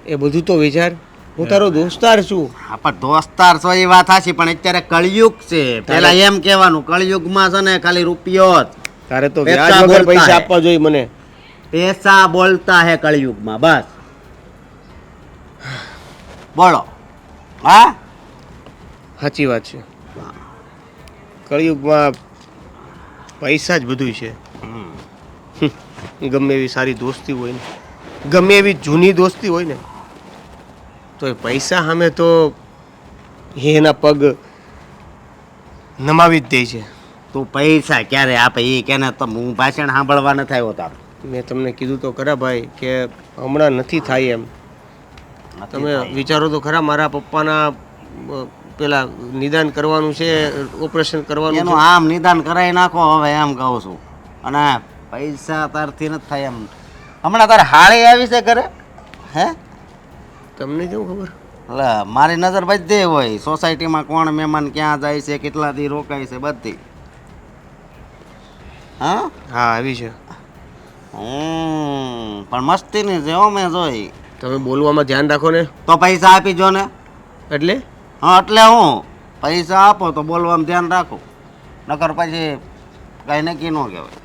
એ બધું તો વિચાર. હું તારો દોસ્તાર છું. હા પણ દોસ્તાર છો એ વાત થશે, પણ અત્યારે કળિયુગ છે. પેલા એમ કહેવાનું કળિયુગમાં છે ને ખાલી રૂપિયો જ. તારે તો પૈસા વ્યાજ વગર બોલતા પૈસા હે. આપવા જોઈએ મને. પૈસા બોલતા હે કળિયુગમાં બસ. બોલો. હા સાચી વાત છે. કળિયુગમાં પૈસા જ બધું છે. ગમે એવી સારી દોસ્તી હોય ને, ગમે એવી જૂની દોસ્તી હોય ને, તો એ પૈસા સામે તો એના પગ નમાવી જ દે છે. તું પૈસા ક્યારે આપે એ કેને તો હું ભાષણ સાંભળવા નથી આવ્યો તારું. મેં તમને કીધું તો ખરા ભાઈ કે હમણાં નથી થાય એમ. તમે વિચારો તો ખરા, મારા પપ્પાના પેલા નિદાન કરવાનું છે, ઓપરેશન કરવાનું એનું છે. આમ નિદાન કરાવી નાખો હવે એમ કહું છું. અને પૈસા તારથી નથી થાય એમ. હમણાં તારે હાળી આવી છે ઘરે હે? તમને કેવું ખબર? એટલે મારી નજર બધી હોય સોસાયટીમાં કોણ મહેમાન ક્યાં જાય છે, કેટલા દી રોકાય છે બધી. હા હા આવી છે. પણ મસ્તીની છે હો મેં જોઈ. તમે બોલવામાં ધ્યાન રાખો ને. તો પૈસા આપી જો ને. એટલે હા એટલે હું પૈસા આપો તો બોલવામાં ધ્યાન રાખો, નકર પછી કઈ નક્કી ન કહેવાય.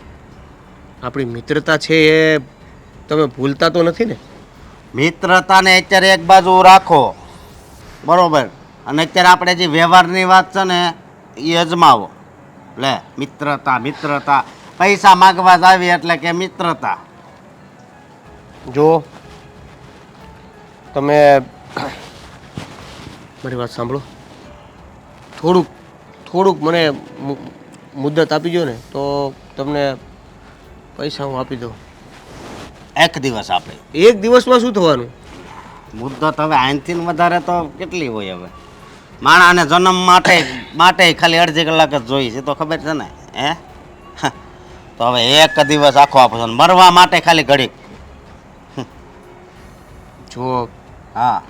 આપણી મિત્રતા છે એ તમે ભૂલતા તો નથી ને? મિત્રતાને અત્યારે એક બાજુ રાખો બરોબર, અને અત્યારે આપણે જે વ્યવહારની વાત છે ને એ અજમાવો. લે મિત્રતા મિત્રતા, પૈસા માગવા જ આવી એટલે કે મિત્રતા. જો તમે મારી વાત સાંભળો, થોડુંક મને મુદ્દત આપી દો ને તો તમને પૈસા હું આપી દઉં. એક દિવસ આપણે એક દિવસમાં શું થવાનું? મુદ્દત હવે આનથી વધારે તો કેટલી હોય હવે? માણાને જન્મ માટે ખાલી અડધી કલાક જ જોઈ છે તો ખબર છે ને હે? તો હવે એક દિવસ આખો આપો છો, મરવા માટે ખાલી ઘડીક. જો હા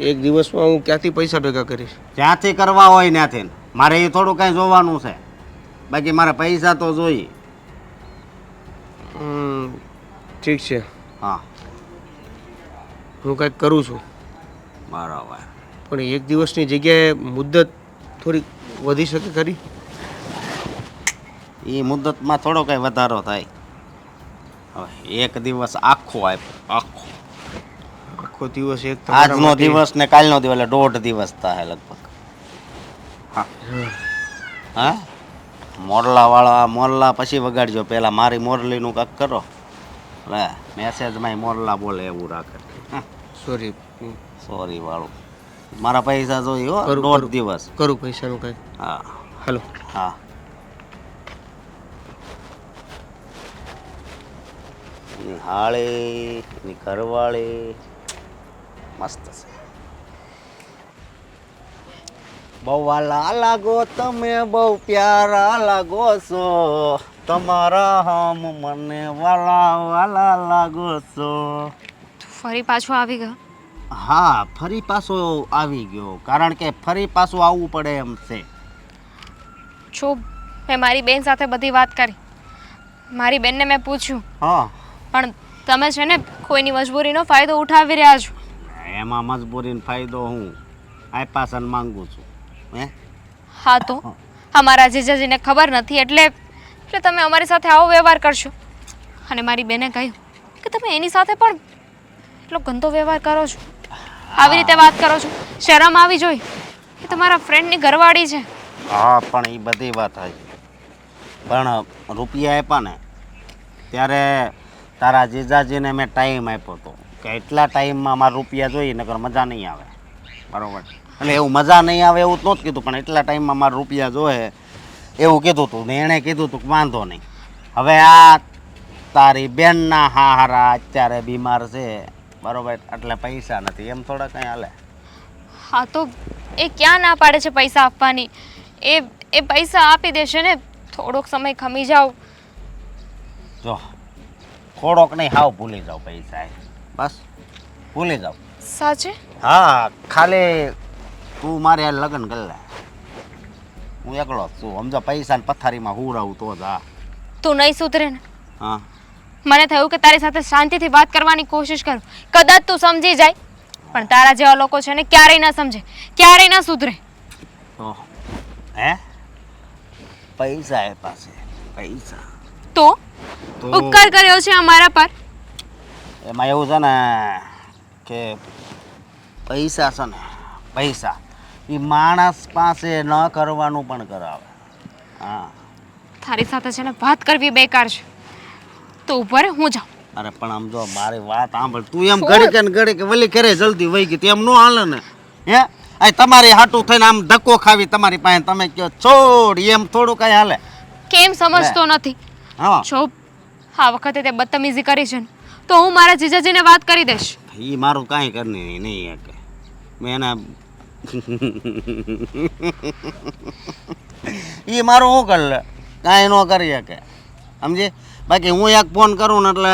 એક દિવસમાં હું ક્યાંથી પૈસા ભેગા કરીશ? જ્યાંથી કરવા હોય ત્યાંથી. મારે એ થોડું કાંઈ જોવાનું છે, બાકી મારે પૈસા તો જોઈએ. ઠીક છે, હા હું કંઈક કરું છું, બરાબર. પણ એક દિવસની જગ્યાએ મુદ્દત થોડીક વધી શકે ખરી? એ મુદતમાં થોડો કંઈ વધારો થાય. હવે એક દિવસ આખો આપ્યો, આખો દિવસ એક આજનો દિવસ ને કાલનો દિવસ એટલે 1.5 દિવસ થાય લગભગ. હા હા મોરલા પછી વગાડજો. પેલા મારી મોરલીનું કાંક કરો. લે મેસેજમાં મોરલા બોલે એવું રાખે. સોરી વાળું. મારા પૈસા જોઈ હો. 1.5 દિવસ કરું પૈસાનું કંઈક. હા હાલો. હા એની હાળી એની ઘરવાળી મસ્ત છે. બહુ વાલા લાગો તમે, બહુ પ્યારા લાગો છો, તમારા હમ મને વાલા વાલા લાગો છો. ફરી પાછો આવી ગયો. હા ફરી પાછો આવી ગયો, કારણ કે ફરી પાછું આવવું પડે એમ છે. જો મેં મારી બેન સાથે બધી વાત કરી, મારી બેનને મેં પૂછ્યું, હા પણ તમે છે ને કોઈની મજબૂરીનો ફાયદો ઉઠાવી રહ્યા છો. એમાં મજબૂરીનો ફાયદો હું આપાસન માંગુ છું. હે હા તો અમારા જીજાજીને ખબર નથી એટલે તમે અમારી સાથે આવો વ્યવહાર કરશો. અને મારી બેને કહ્યું કે તમે એની સાથે પણ એટલો ગંદો વ્યવહાર કરો છો, આવી રીતે વાત કરો છો. શરમ આવી જોઈએ કે તમારા ફ્રેન્ડની ઘરવાળી છે. હા પણ એ બધી વાત હતી, પણ રૂપિયા આપ્યા ને ત્યારે તારા જીજાજીને મેં ટાઈમ આપ્યો હતો કે એટલા ટાઈમમાં મારા રૂપિયા જોઈએ નકર મજા નહીં આવે. બરાબર, એટલે એવું મજા નહીં આવે એવું જ નહોતું કીધું, પણ એટલા ટાઈમમાં મારા રૂપિયા જોઈએ એવું કીધું હતું ને એણે કીધું હતું કે વાંધો નહીં. હવે આ તારી બેનના હારા અત્યારે બીમાર છે, બરાબર, એટલે પૈસા નથી એમ થોડા કંઈ હાલે. હા તો એ ક્યાં ના પાડે છે પૈસા આપવાની? એ પૈસા આપી દેશે ને. થોડોક સમય ખમી જાઓ. જો થોડોક નહીં, હાવ ભૂલી જાઓ પૈસા એ. બસ ભૂલી જાઓ. સાચે? હા, ખાલી તું મારે હારે લગ્ન કરી લે, હું એકલો જ છું. સમજો પૈસાની પથારીમાં હુરાવું તો જ. હા તું નહીં સુધરે ને. હા મને થયું કે તારી સાથે શાંતિથી વાત કરવાની કોશિશ કરું, કદાચ તું સમજી જાય. પણ તારા જેવા લોકો છે ને ક્યારેય ના સમજે, ક્યારેય ના સુધરે. તો હે પૈસા એ પાસે પૈસા તો તો ઉપકાર કર્યો છે અમારા પર. એમાં એવું છે ને કે પૈસા છે ને પૈસા એ માણસ પાસે ન કરવાનું પણ કરાવે. હા તારી સાથે છે ને વાત કરવી બેકાર છે. તો ઉપર હું જાઉં. અરે પણ આમ જો મારી વાત સાંભળ, તું એમ ઘડી કે વલી કરે જલ્દી વહી ગઈ તેમ નો હાલે ને. હે આ તમારી હાટું થઈને આમ ધક્કો ખાવી તમારી પાસે, તમે કહો છોડ એમ થોડું કઈ હાલે. કેમ સમજતો નથી? હા જો આ વખતે તે બદતમીઝી કરી છે ને તો હું મારા જીજાજીને વાત કરી દઈશ. એ મારું કાંઈ કરની નહીં કે મેં એને એ મારું શું કરી લે, કાંઈ ન કરી શકે સમજી. બાકી હું એક ફોન કરું ને એટલે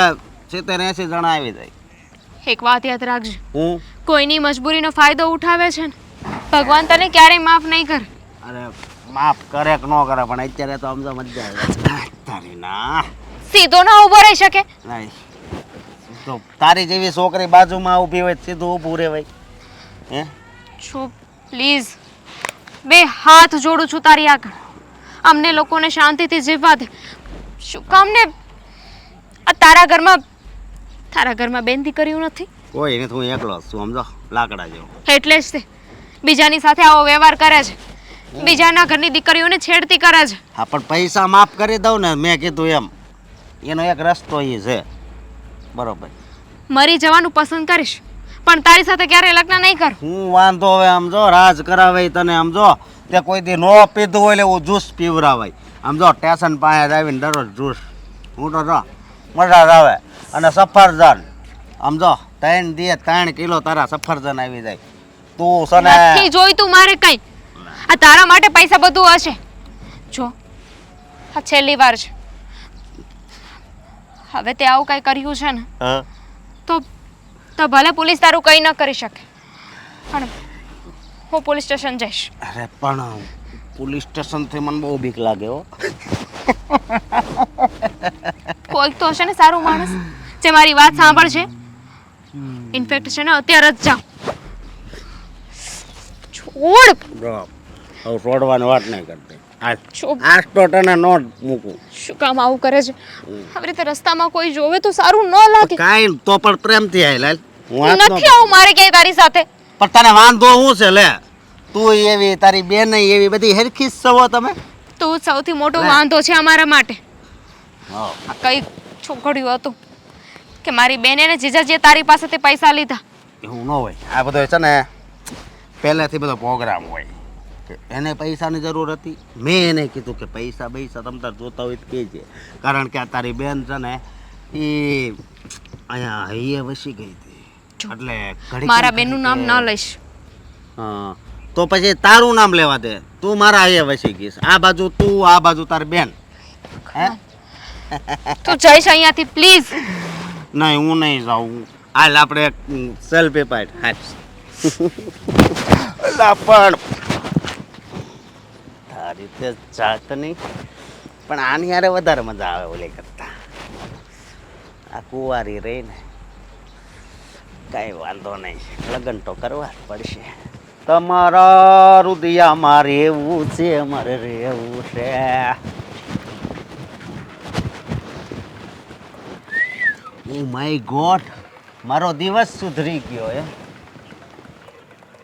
70-80 જણા આવી જાય. એક વાત યાદ રાખજે, હું કોઈની મજબૂરીનો ફાયદો ઉઠાવે છે ને ભગવાન તને ક્યારેય માફ નહીં કરે. અરે માફ કરે કે ન કરે, પણ અત્યારે તો સમજો મજા આવે તારી ના. સીધો ના ઊભો રહી શકે. નહીં તો તારી જેવી છોકરી બાજુમાં ઊભી હોય સીધું ઊભું રહેવાય. હે છો પ્લીઝ, બે હાથ જોડું છું તારી આગળ. અમને લોકોને શાંતિથી જીવવા દે. શું કામ ને આ તારા ઘરમાં બેન દીકરીઓ નથી? કોઈ નથી, હું એકલો જ છું સમજો, લાકડા જેવો. એટલે જ તે બીજાની સાથે આવો વ્યવહાર કરે છે, બીજાના ઘરની દીકરીઓને છેડતી કરે છે. હા પણ પૈસા માફ કરી દઉં ને, મેં કીધું એમ, એનો એક રસ્તો એ છે. બરોબર, મરી જવાનું પસંદ કરીશ પણ તારી સાથે ક્યારેય લગ્ન નહીં કર. હું વાંધો હવે આમ જો રાજ કરાવે તને આમ જો તે કોઈ દી નો પીધું હોય એટલે એવું જ્યુસ પીવરાવાય. આમ જો સ્ટેશન પાસે આવીને દરરોજ જ્યુસ, હું તો જો મજા જ આવે. અને સફરજન આમ જો 3 કિલો તારા સફરજન આવી જાય. તું છે ને નથી જોઈતું મારે કઈ. આ તારા માટે પૈસા બધું હશે. જો આ છેલ્લી વાર છે, હવે તે આવું કઈ કર્યું છે ને હા? તો ભલે પોલીસ તારું કંઈ ન કરી શકે, પણ હું પોલીસ સ્ટેશન જઈશ. અરે પણ પોલીસ સ્ટેશનથી મને બહુ બીક લાગે હો. કોઈક તો હશે ને સારું માણસ જે મારી વાત સાંભળશે. ઇનફેક્ટ છે ને અત્યારે જ જાઉં. છોડ. હવે છોડવાની વાત નહીં કરતી. ચૂપ. આજ તો તને નો મૂકું. શું કામ આવું કરે છે? આવી રીતે રસ્તામાં કોઈ જોવે તો સારું ન લાગે. કાંઈ તો પણ પ્રેમથી આય લાલ. હું હાથ નો નથી આવું મારે ક્યાંય તારી સાથે. પણ તને વાંધો શું છે લે? તું એવી, તારી બેન એવી, બધી હરખી જ છો તમે. તું સૌથી મોટો વાંધો છે અમારા માટે. હા આ કઈ છોકર્યું હતું કે મારી બેને ને જીજાજીએ તારી પાસેથી પૈસા લીધા. એવું ન હોય. આ બધો છે ને પહેલેથી બધો પ્રોગ્રામ હોય કે એને પૈસાની જરૂર હતી. મેં એને કીધું કે પૈસા તમ તાર જોતા હોય તો કહેજે, કારણ કે આ તારી બેન છે ને એ અહીંયા હૈયે વસી ગઈ હતી. એટલે ઘડીક મારા બેનનું નામ ન લઈશ. હા તો પછી તારું નામ લેવા દે. તું મારા હૈયે વસી ગઈશ. આ બાજુ તું, આ બાજુ તારી બેન. હે તું જઈશ અહીંયાથી પ્લીઝ. નહીં હું નહીં જાઉં. હાલ આપણે સેલ્ફી પાડ. હાલ પણ રીતે જાત નહીં, પણ આની યારે વધારે મજા આવે ઓલી કરતા. આ કુંવારી રહીને કાંઈ વાંધો નહીં, લગ્ન તો કરવા જ પડશે. તમારા રુદિયામાં રહેવું છે, મારે રહેવું છે. ઓ માય ગોડ, મારો દિવસ સુધરી ગયો એમ.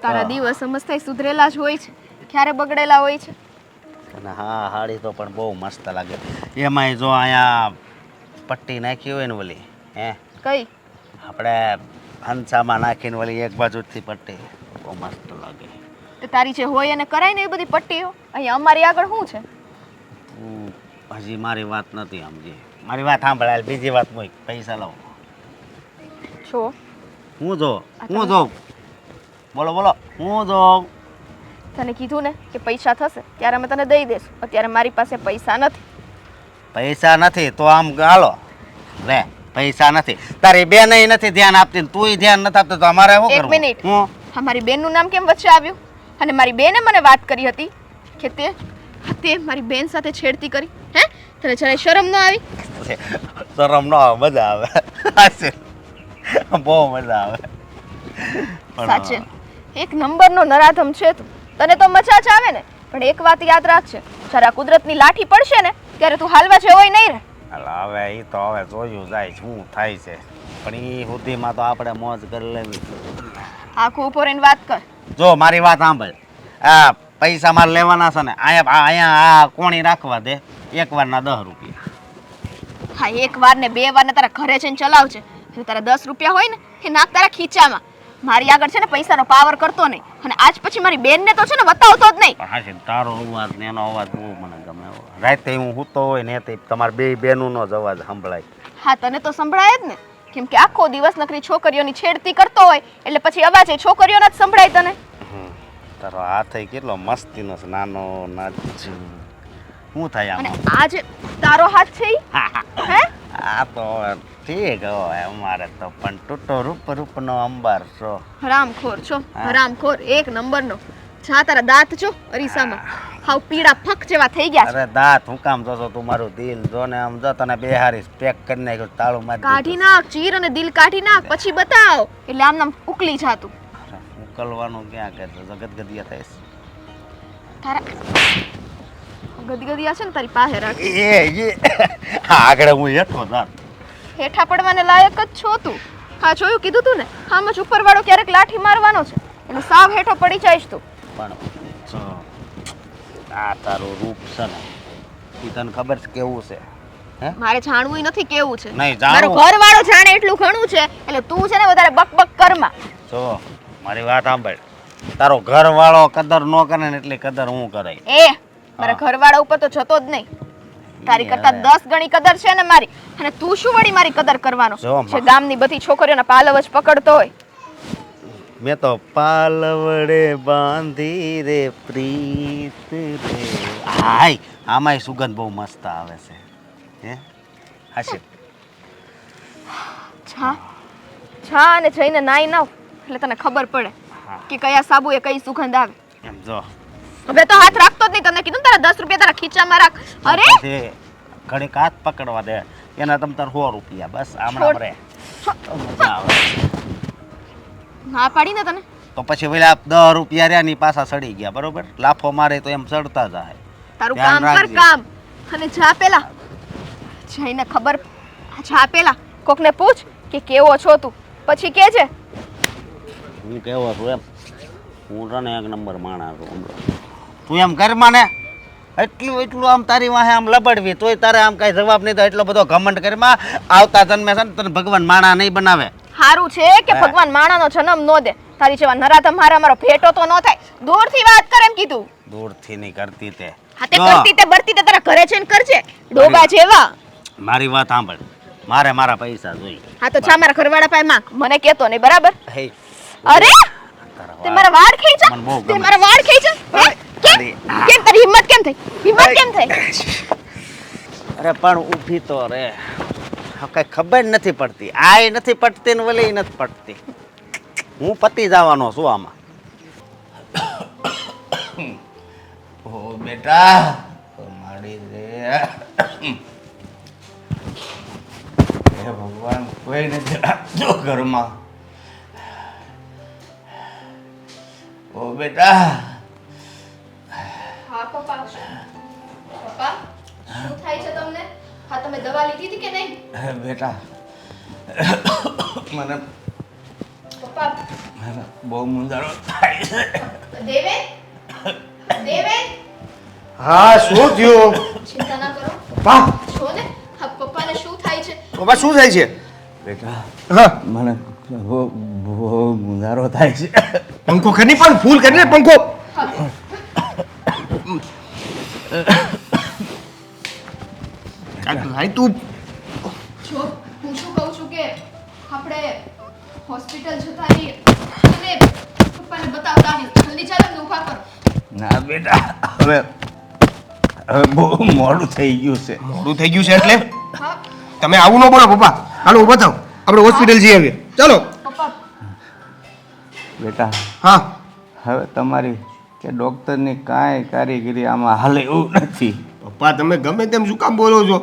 તારા દિવસ સમજતા સુધરેલા જ હોય છે, ક્યારે બગડેલા હોય છે. અને હા, હાડી તો પણ બહુ મસ્ત લાગે. એમાંય જો અહીંયા પટ્ટી નાખી હોય ને ઓલી, હે કઈ આપણે હંસામાં નાખીને ઓલી એક બાજુથી પટ્ટી, બહુ મસ્ત લાગે. તે તારી જે હોય એને કરાય ને એ બધી પટ્ટીઓ અહીંયા અમારી આગળ શું છે. તું હજી મારી વાત નથી સમજી. મારી વાત સાંભળાય, બીજી વાત હોય. પૈસા લાવો. છો હું જો બોલો બોલો, હું જો તને કીધું ને કે પૈસા થશે ત્યારે અમે તને દઈ દેશું. અત્યારે મારી પાસે પૈસા નથી. પૈસા નથી તો આમ હાલો રે, પૈસા નથી. તારી બેન નથી ધ્યાન આપતી, તુંય ધ્યાન નથી આપતો, તો અમારે શું એક કરવું? મિનિટ, હું હા મારી બેનનું નામ કેમ વચ્ચે આવ્યું? અને મારી બેને મને વાત કરી હતી કે તે મારી બેન સાથે છેડતી કરી. હે, તને જરાય શરમ ન આવી? શરમ ન આવે, મજા આવે. હાશે, બહુ મજા આવે. પણ સાચે એક નંબરનો નરાધમ છે તું. તને તો મજા જ આવે ને, પણ એક વાત યાદ રાખજે, જ્યારે આ કુદરતની લાઠી પડશે ને ત્યારે તું હાલવા જેવોય નહીં રહે. હવે એ તો હવે જોયું જાય શું થાય છે, પણ એ સુધીમાં તો આપણે મોજ કરી લેવી. આખું ઉપર રહીને વાત કર. જો મારી વાત સાંભળ, આ પૈસા મારે લેવાના છે ને, અહીંયા આ કોણી રાખવા દે. એક વારના 10 રૂપિયા. હા, એક વાર ને બે વાર ને તારા ઘરે જઈને ચલાવજે. જો તારા 10 રૂપિયા હોય ને એ નાખ તારા ખીચામાં. મારી આગળ છે ને પૈસાનો પાવર કરતો નહીં, અને આજ પછી મારી બેનને તો છે ને બતાવતો જ નહીં. પણ હાશે, તારો અવાજ ને એનો અવાજ બહુ મને ગમે. રાતે હું સૂતો હોય ને તે તમારે બે બેનનો જ અવાજ સંભળાય. હા, તને તો સંભળાય જ ને, કેમ કે આખો દિવસ નકરી છોકરીઓની છેડતી કરતો હોય એટલે પછી અવાજ એ છોકરીઓના જ સંભળાય તને. તારો હાથ કેટલો મસ્તીનો છે, નાનો નાચ. શું થાય અને આમાં? આ જે તારો હાથ છે ઈ? હે, આ તો ઠીક હોય અમારે તો, પણ તૂટો રૂપનો અંબાર છો. હરામખોર છો, હરામખોર એક નંબરનો. જા તારા દાંત જો અરીસામાં હાવ પીળા ફક જેવા થઈ ગયા છે. અરે દાંત હું કામ જોશો? તું મારું દિલ જો ને, આમ જો તને બેહારીશ, પેક કરી નાખ્યું, તાળું મારી કાઢી નાખ, ચીર અને દિલ કાઢી નાખ, પછી બતાવ. એટલે આમ નામ ઉકલી જાતું. ઉકલવાનું ક્યાં કે જગતગદિયા થઈશ. તારા ગદગદિયા છે ને તારી પાસે રાખ. આગળ હું હેઠો જાત. હેઠા પડવાને લાયક જ છો તું. હા, જોયું, કીધું તું ને, આમ જ ઉપરવાળો ક્યારેક લાઠી મારવાનો છે એટલે સાવ હેઠો પડી જઈશ તું. પણ જો આ તારું રૂપ છે ને, એ તને ખબર છે કેવું છે? હે, મારે જાણવું નથી કેવું છે. નહીં મારો જાણવું. ઘરવાળો જાણે એટલું ઘણું છે, એટલે તું છે ને વધારે બકબક કરમાં. જો મારી વાત સાંભળ, તારો ઘરવાળો કદર ન કરે ને એટલી કદર હું કરાય. મારા ઘરવાળા ઉપર તો જતો જ નહીં. તારી કરતા 10 ગણી કદર છે ને મારી. અને તું શું વળી મારી કદર કરવાનો જો માં. છે? ગામની બધી છોકરીઓના પાલવ જ પકડતો હોય. મેં તો પાલવડે બાંધી રે પ્રીત રે. હાય, આમાંય સુગંધ બહુ મસ્ત આવે છે. હે હાશે, જા અને જઈને નાઈ નાવ એટલે તને ખબર પડે કે કયા સાબુએ કઈ સુગંધ આવે. એમ જો હવે તો હાથ રાખતો જ નહીં. તને કીધું ને તારા 10 રૂપિયા તારા ખીચામાં રાખ. અરે પછી ઘડીક હાથ પકડવા દે, એના તમ તાર 100 રૂપિયા બસ. આમણાં રે તો મજા આવે. ના પાડી ને તને. તો પછી પેલા 10 રૂપિયા રહ્યા ની પાછા સડી ગયા, બરોબર? લાફો મારે તો એમ સડતા જાય. તારું ધ્યાન કામ કર, રાખજે. કામ. અને જા પેલા જઈને ખબર, જા પેલા કોકને પૂછ કે કેવો છો તું, પછી કેજે. હું કેવો છું એમ? હું તને એક નંબર માણસ છું. તું એમ કર માને, એટલું આમ તારી વાહે આમ લબડવી તોય તારે આમ કઈ જવાબ નહીં. તો એટલો બધો ઘમંડ કરીમાં આવતા જન્મે છે ને તને ભગવાન માણા નહીં બનાવે. સારું છે કે ભગવાન માણાનો જન્મ નો દે. તારી જેવા નરાધમ મારો ભેટો તો ન થાય. દૂરથી વાત કર એમ કીધું. દૂરથી નહીં કરતી તે. હા, તે કરતી તે બરતી તે તારા ઘરે જઈને કરજે, ડોબા જેવા. મારી વાત સાંભળ, મારે મારા પૈસા જોઈએ. હા, તો જા મારા ઘરવાળા પાસે માંગ, મને કેતો નહીં, બરાબર? હે, અરે તારા તે મારા વાળ ખેંચા, મને બહુ તે ગમે. મારા વાળ ખેંચા. હે? કેમ કેમ તારી હિંમત કેમ થઈ? હિંમત કેમ થઈ? અરે પણ ઊભી તો રે, કઈ ખબર નથી પડતી. આય નથી પડતી ને વલી નથી પડતી. હું પતી જવાનો છું આમાં. ઓ બેટા મારી રે હે ભગવાન કોઈ નથી રાખજો ઘરમાં ઓ બેટા હા પપ્પા પપ્પા શું થાય છે તમને? હા તમે દવા લીધી હતી કે નહીં? હે બેટા મને પપ્પા બહુ મુંજારો થાય છે દેવેન દેવેન હા શું થયું ચિંતા ના કરો પપ્પા જો ને હા પપ્પાને શું થાય છે? પપ્પા શું થાય છે બેટા હા મને બહુ મુંજારો થાય છે પંખો કરી પણ ફૂલ કરીને પંખો ભાઈ તું જો હું શું કહું છું કે આપણે હોસ્પિટલ જતા રહીએ અને પપ્પાને બતાવતા આવીએ. જલ્દી ચાલો ને ઊભા કરો. ના બેટા હવે હવે બહુ મોડું થઈ ગયું છે મોડું થઈ ગયું છે એટલે હા તમે આવું ન બોલો પપ્પા હાલો ઊભા થાવ આપણે હોસ્પિટલ જઈ આવીએ ચાલો પપ્પા બેટા હા હવે તમારી કે ડૉક્ટરની કાંઈ કારીગરી આમાં હાલે એવું નથી પપ્પા તમે ગમે તેમ શું કામ બોલો છો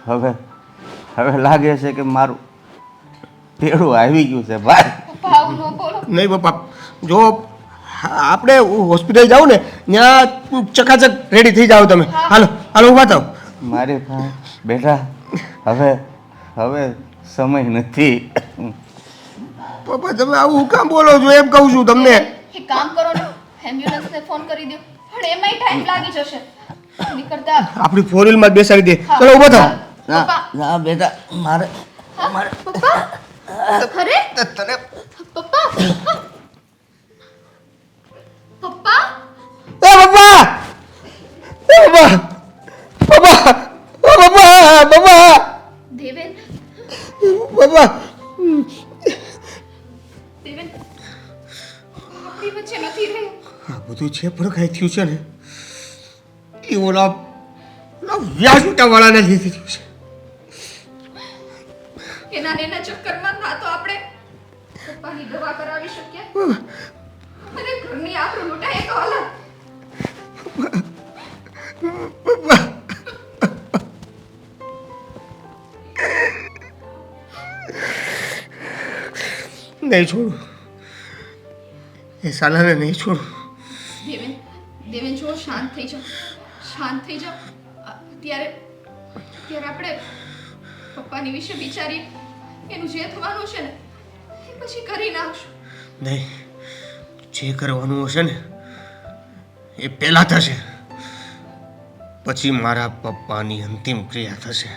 હવે હવે લાગે છે કે મારું તેડું આવી ગયું છે ભાઈ પપ્પા આવું ન બોલો. નહીં પપ્પા જો આપણે હોસ્પિટલ જાવ ને ત્યાં ચકાચક રેડી થઈ જાઓ તમે હાલો હાલો ઊભા થાવ મારી પાસે બેટા હવે હવે સમય નથી પપ્પા તમે આવું શું કામ બોલો છો એમ કહું છું તમને એક કામ કરો ને એમ્બ્યુલન્સને ફોન કરી દો પણ એમાંય ટાઈમ લાગી જશે નીકળતા આપણી ફોર વ્હીલમાં જ બેસાડી દે હા. ચલો ઊભા થાવ ના પપ્પા. ના બેટા મારે હા, પપ્પા અરે તને પપ્પા પપ્પા એ પપ્પા એ પપ્પા પપ્પા ઓ પપ્પા પપ્પા દેવેન પપ્પા દેવેન આપણી વચ્ચે નથી રહ્યું. આ બધું છે પણ કાંઈ થયું છે ને એ ઓલા વ્યાજ ઉઠાવવાળાને લીધે થયું છે એના ને એના ચક્કરમાં ના તો આપણે પપ્પાની દવા કરાવી શકીએ અને ઘરની આબરૂ લૂંટાય તો અલગ. નહીં છોડું એ સાલાને નહીં છોડું દેવેન દેવેન જો શાંત થઈ જાઓ શાંત થઈ જાઓ અત્યારે આપણે પપ્પાની વિશે વિચારીએ એનું જે થવાનું છે ને એ પછી કરી નાખશું. નહીં જે કરવાનું હશે ને એ પહેલાં થશે પછી મારા પપ્પાની અંતિમ ક્રિયા થશે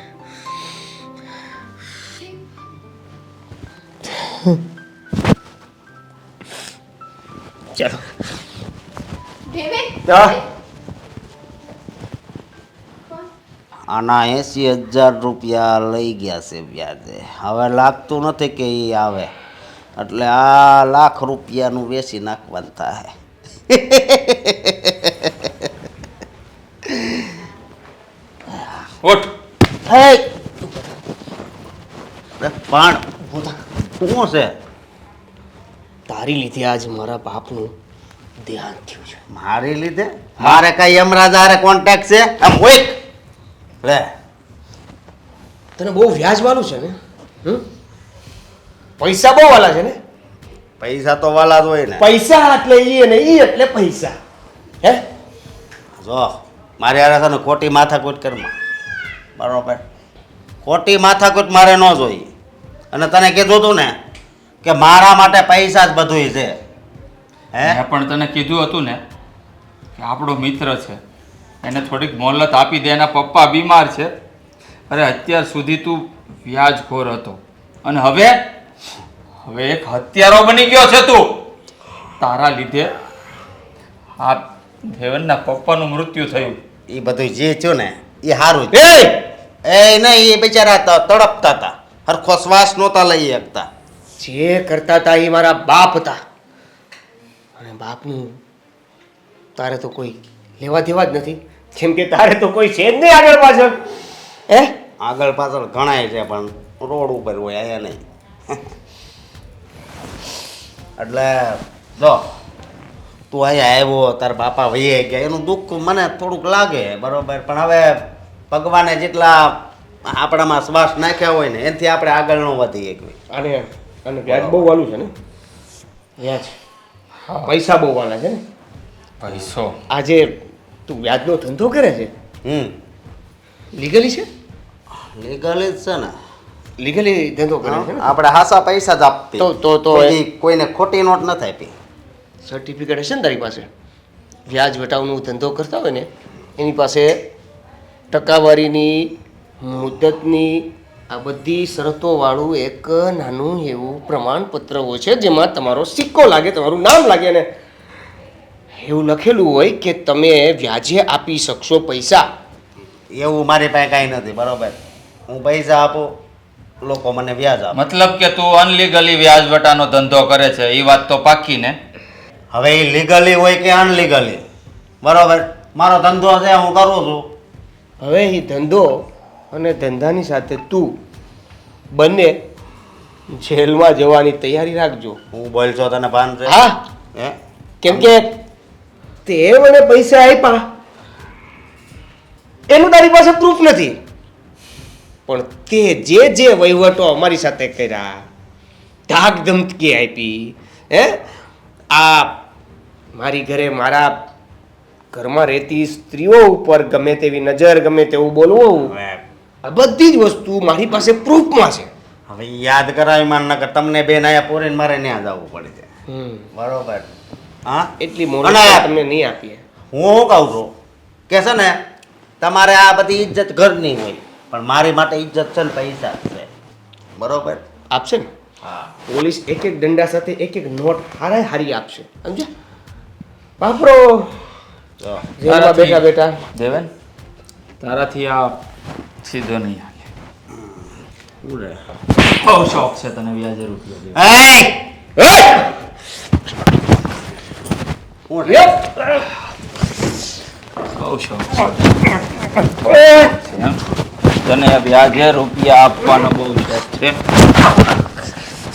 ચાલો દેવેન આના 80,000 રૂપિયા લઈ ગયા છે વ્યાજે હવે લાગતું નથી કે એ આવે એટલે આ લાખ રૂપિયાનું વેચી નાખવાનું થાય ઓઠ હે પણ શું છે તારી લીધે આજ મારા બાપનું ધ્યાન થયું છે મારી લીધે મારે કઈ યમરાજ હારે કોન્ટેક્ટ છે આમ હોય લે તને બહુ વ્યાજ વાળું છે ને પૈસા બહુ વાલા છે ને પૈસા તો વાલા જ હોય ને પૈસા એટલે ઈ ને ઈ એટલે પૈસા હે જો મારે હારે છે ને ખોટી માથાકૂટ કરમાં બરોબર ખોટી માથાકૂટ મારે ન જોઈએ અને તને કીધું તું ને કે મારા માટે પૈસા જ બધુંય છે હે મેં પણ તને કીધું હતું ને કે આપણો મિત્ર છે એને થોડીક મોહલત આપી દે એના પપ્પા બીમાર છે અરે અત્યાર સુધી તું વ્યાજખોર હતો અને હવે હવે એક હત્યારો બની ગયો છે તું તારા લીધે આ દેવનના પપ્પાનું મૃત્યુ થયું એ બધું જે થયું ને એ સારું એ એ નહીં એ બિચારા તડપતા હતા હરખો શ્વાસ નહોતા લઈ શકતા જે કરતા હતા એ મારા બાપ હતા અને બાપનું તારે તો કોઈ લેવા દેવા જ નથી જેમ કે તારે તો કોઈ છે જ નહીં આગળ પાછળ હે આગળ પાછળ ઘણાય છે પણ રોડ ઉપર હોય અહીંયા નહીં એટલે જો તું અહીંયા આવ્યો તારા બાપા વહી ગયા એનું દુઃખ મને થોડુંક લાગે બરોબર, પણ હવે ભગવાને જેટલા આપણામાં શ્વાસ નાખ્યા હોય ને એનાથી આપણે આગળ ન વધી શકીએ. અને અને વ્યાજ બહુ વાલું છે ને, વ્યાજ પૈસા બહુ વાલા છે ને. પૈસો આજે તું વ્યાજનો ધંધો કરે છે, લીગલી છે? લીગલી જ છે ને, લીગલી ધંધો કરે છે ને? આપણે હાસા પૈસા જ આપતી, તો કોઈની કોઈને ખોટી નોટ નથી આપી. સર્ટિફિકેટ હશે ને તારી પાસે? વ્યાજ વટાવનો ધંધો કરતા હોય ને એની પાસે ટકાવારીની, મુદતની, આ બધી શરતોવાળું એક નાનું એવું પ્રમાણપત્ર હોય છે જેમાં તમારો સિક્કો લાગે, તમારું નામ લાગે ને એવું લખેલું હોય કે તમે વ્યાજે આપી શકશો પૈસા. એવું મારી પાસે કાંઈ નથી બરોબર. હું પૈસા આપું, લોકો મને વ્યાજ આપે. મતલબ કે તું અનલીગલી વ્યાજ વટાનો ધંધો કરે છે એ વાત તો પાકી ને? હવે એ લીગલી હોય કે અનલીગલી બરોબર, મારો ધંધો છે, હું કરું છું. હવે એ ધંધો અને ધંધાની સાથે તું બંને જેલમાં જવાની તૈયારી રાખજો. હું બોલ છો તને ભાન છે? હા, હે? કેમ કે તે મને પૈસા આપ્યા એનું તારી પાસે પ્રૂફ નથી, પણ તે જે વહીવટો અમારી સાથે કર્યા, ધાક ધમકી આપી, આ મારી ઘરે મારા ઘરમાં રહેતી સ્ત્રીઓ ઉપર ગમે તેવી નજર, ગમે તેવું બોલવું, હવે આ બધી જ વસ્તુ મારી પાસે પ્રૂફમાં છે. હવે યાદ કરાવી માન નકર તમને બેન આયા પોરીને મારે ત્યાં જવું પડે છે બરોબર. હા, એટલી અને મોટી તમને નહીં આપીએ. હું શું કહું છું કે છે ને તમારે આ બધી ઇજ્જત ઘરની હોય, પણ મારી માટે ઇજ્જત છે ને પૈસા છે બરોબર. આપશે ને? હા, પોલીસ એક એક દંડા સાથે એક એક નોટ હારી આપશે, સમજ્યા? વાપરો જો જેલમાં બેઠા બેઠા. દેવેન, તારાથી આ સીધો નહીં હાલે. શું રે? બહુ શોખ છે તને વ્યાજે રૂપિયા દેવાનો. એય! શું રે? બહુ શોખ છે એમ? તને વ્યાજે રૂપિયા આપવાનો બહુ શોખ છે?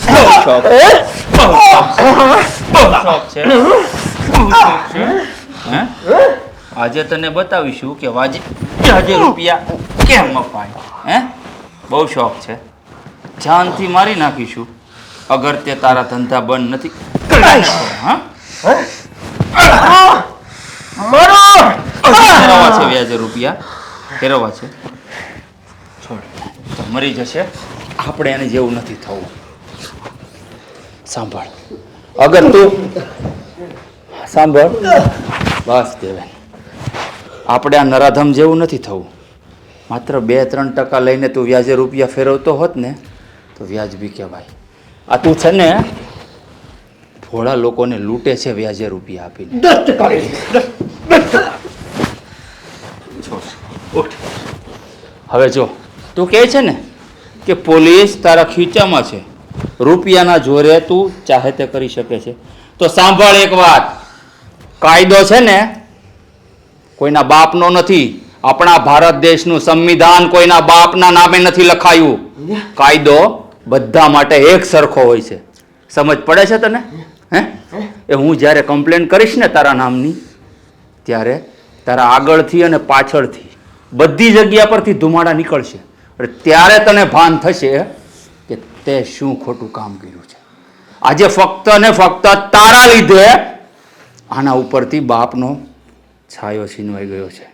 બહુ શોખ છે. બહુ શોખ છે. હે? આજે તને બતાવીશું કે વ્યાજે રૂપિયા કેમ અપાય. હે? બહુ શોખ છે. જાનથી મારી નાખીશું અગર તે તારા ધંધા બંધ નથી હા? ફેરવવા છે વ્યાજે રૂપિયા ફેરવવા છે. છોડ, તો મરી જશે, આપણે એને જેવું નથી થવું. સાંભળ, અગર તું સાંભળ, બસ દેવેન, આપણે આ નરાધમ જેવું નથી થવું. માત્ર 2-3% લઈને તું વ્યાજે રૂપિયા ફેરવતો હોત ને તો વ્યાજબી કહેવાય. આ તું છે ને ભોળા લોકોને લૂંટે છે વ્યાજે રૂપિયા આપીને. 10%. ઉઠ. હવે જો તું કહે છે ને કે પોલીસ તારા ખીચામાં છે, રૂપિયાના જોરે તું ચાહે તે કરી શકે છે, તો સાંભળ એક વાત, કાયદો છે ને કોઈના બાપનો નથી. આપણા ભારત દેશનું સંવિધાન કોઈના બાપના નામે નથી લખાયું. કાયદો બધા માટે એક સરખો હોય છે. સમજ પડે છે તને? હે? એ હું જ્યારે કમ્પ્લેન કરીશ ને તારા નામની, ત્યારે તારા આગળથી અને પાછળથી બધી જગ્યા પરથી ધુમાડા નીકળશે. ત્યારે તને ભાન થશે કે તે શું ખોટું કામ કર્યું છે. આજે ફક્ત ને ફક્ત તારા લીધે આના ઉપરથી બાપનો છાયો છીનવાઈ ગયો છે.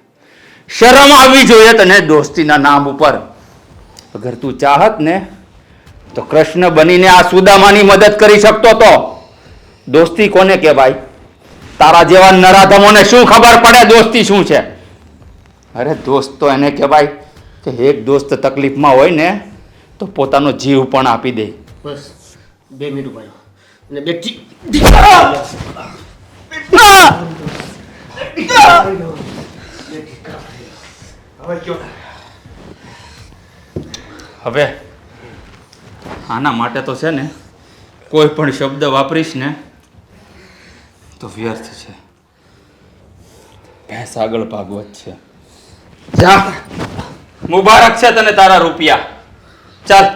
શરમ આવવી જોઈએ તને દોસ્તીના નામ ઉપર. અગર તું ચાહત ને તો કૃષ્ણ બનીને આ સુદામાની મદદ કરી શકતો તો. દોસ્તી કોને કહેવાય? તારા જેવા નરાધમોને શું ખબર પડે દોસ્તી શું છે? અરે દોસ્ત તો એને કહેવાય કે એક દોસ્ત તકલીફમાં હોય ને તો પોતાનો જીવ પણ આપી દે. બસ 2 મિનિટ ભાઈ અને બેટી હવે આના માટે તો છે ને કોઈ પણ શબ્દ વાપરીશ ને તો વ્યર્થ છે. ભેંસ આગળ ભાગવત છે. જા, મુબારક છે તને તારા રૂપિયા. ચાલ.